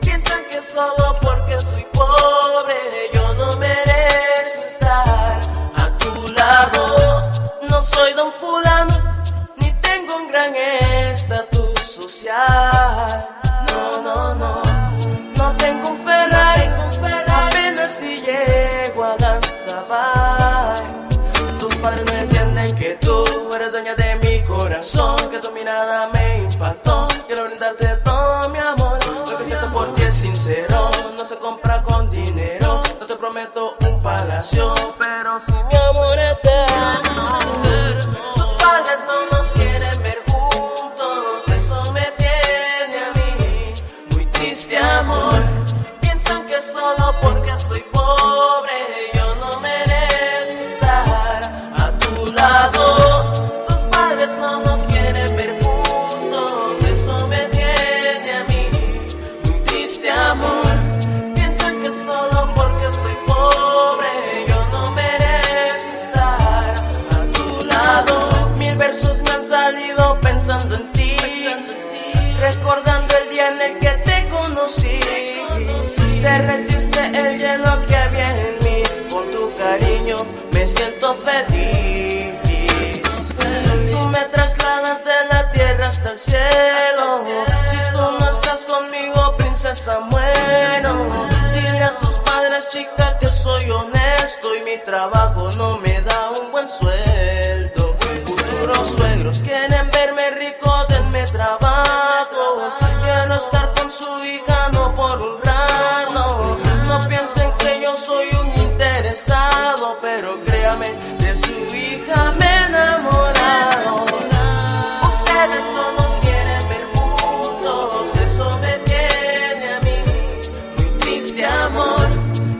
Piensan que solo porque soy pobre yo no merezco estar a tu lado. No soy don fulano, ni tengo un gran estatus social. No, no, no, no tengo un Ferrari, apenas si llego a Ganstabay. Tus padres no entienden que tú eres dueña de mi corazón, que tu mirada me impactó. Quiero brindarte todo mi amor, lo que siento por ti es sincero, no se compra con dinero. No te prometo un palacio, pero si mi amor es eterno. Tus padres no nos quieren ver juntos, eso me tiene a mí muy triste, amor. Piensan que solo porque soy pobre yo no merezco estar a tu lado. Tus padres no nos quieren ver juntos, eso me tiene a mí muy triste, amor. Piensan que solo porque soy pobre yo no merezco estar a tu lado. Mil versos me han salido pensando en ti, recordando el día en el que te conocí. Derretiste el hielo que había en mí, con tu cariño me siento feliz. Tú me trasladas de la tierra hasta el cielo. Si tú no estás conmigo, princesa, muero. Dile a tus padres, chica, que soy honesto y mi trabajo no me da un buen sueldo. Futuros suegros quieren verme rico, denme trabajo. Quiero estar con su hija, no por un rato. No piensen que yo soy un interesado, pero créame, de su hija me he enamorado. Ustedes no nos quieren ver juntos, eso me tiene a mí muy triste, amor.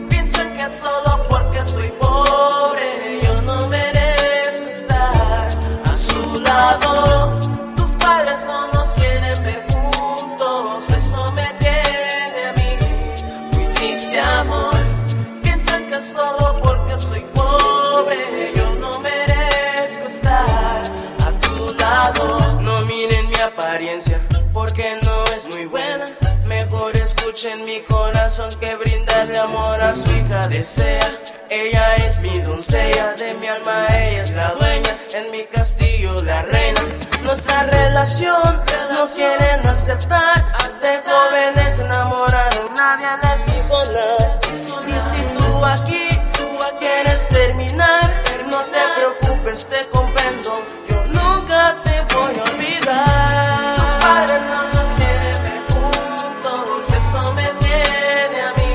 Piensan que solo porque soy pobre yo no merezco estar a su lado. Tus padres no nos quieren ver juntos, eso me tiene a mí muy triste, amor. Piensan que solo porque soy pobre yo no merezco estar a tu lado. No miren mi apariencia porque no es muy buena. Mejor escuchen mi corazón que brindarle amor a su hija desea. Ella es mi doncella, de mi alma ella es la dueña. En mi castillo la reina. Nuestra relación no quieren aceptar. De jóvenes se enamoraron, nadie les dijo nada. Y si tú aquí quieres terminar, no te preocupes, te comprendo. Yo nunca te voy a olvidar. Tus padres no nos quieren ver juntos, eso me tiene a mí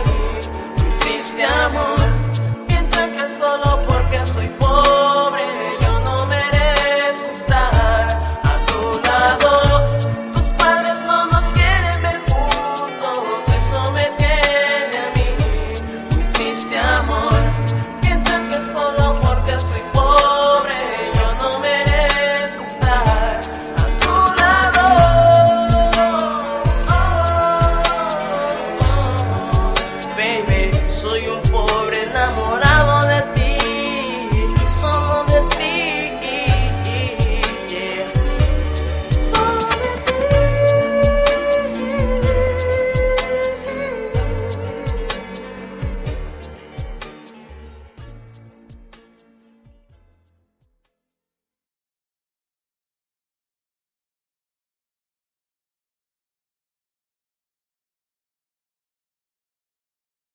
muy triste, amor. Piensan que solo porque soy pobre yo no merezco estar a tu lado. Tus padres no nos quieren ver juntos, eso me tiene a mí muy triste, amor. Piensan que solo porque soy pobre yo no merezco estar a tu lado. Baby, soy un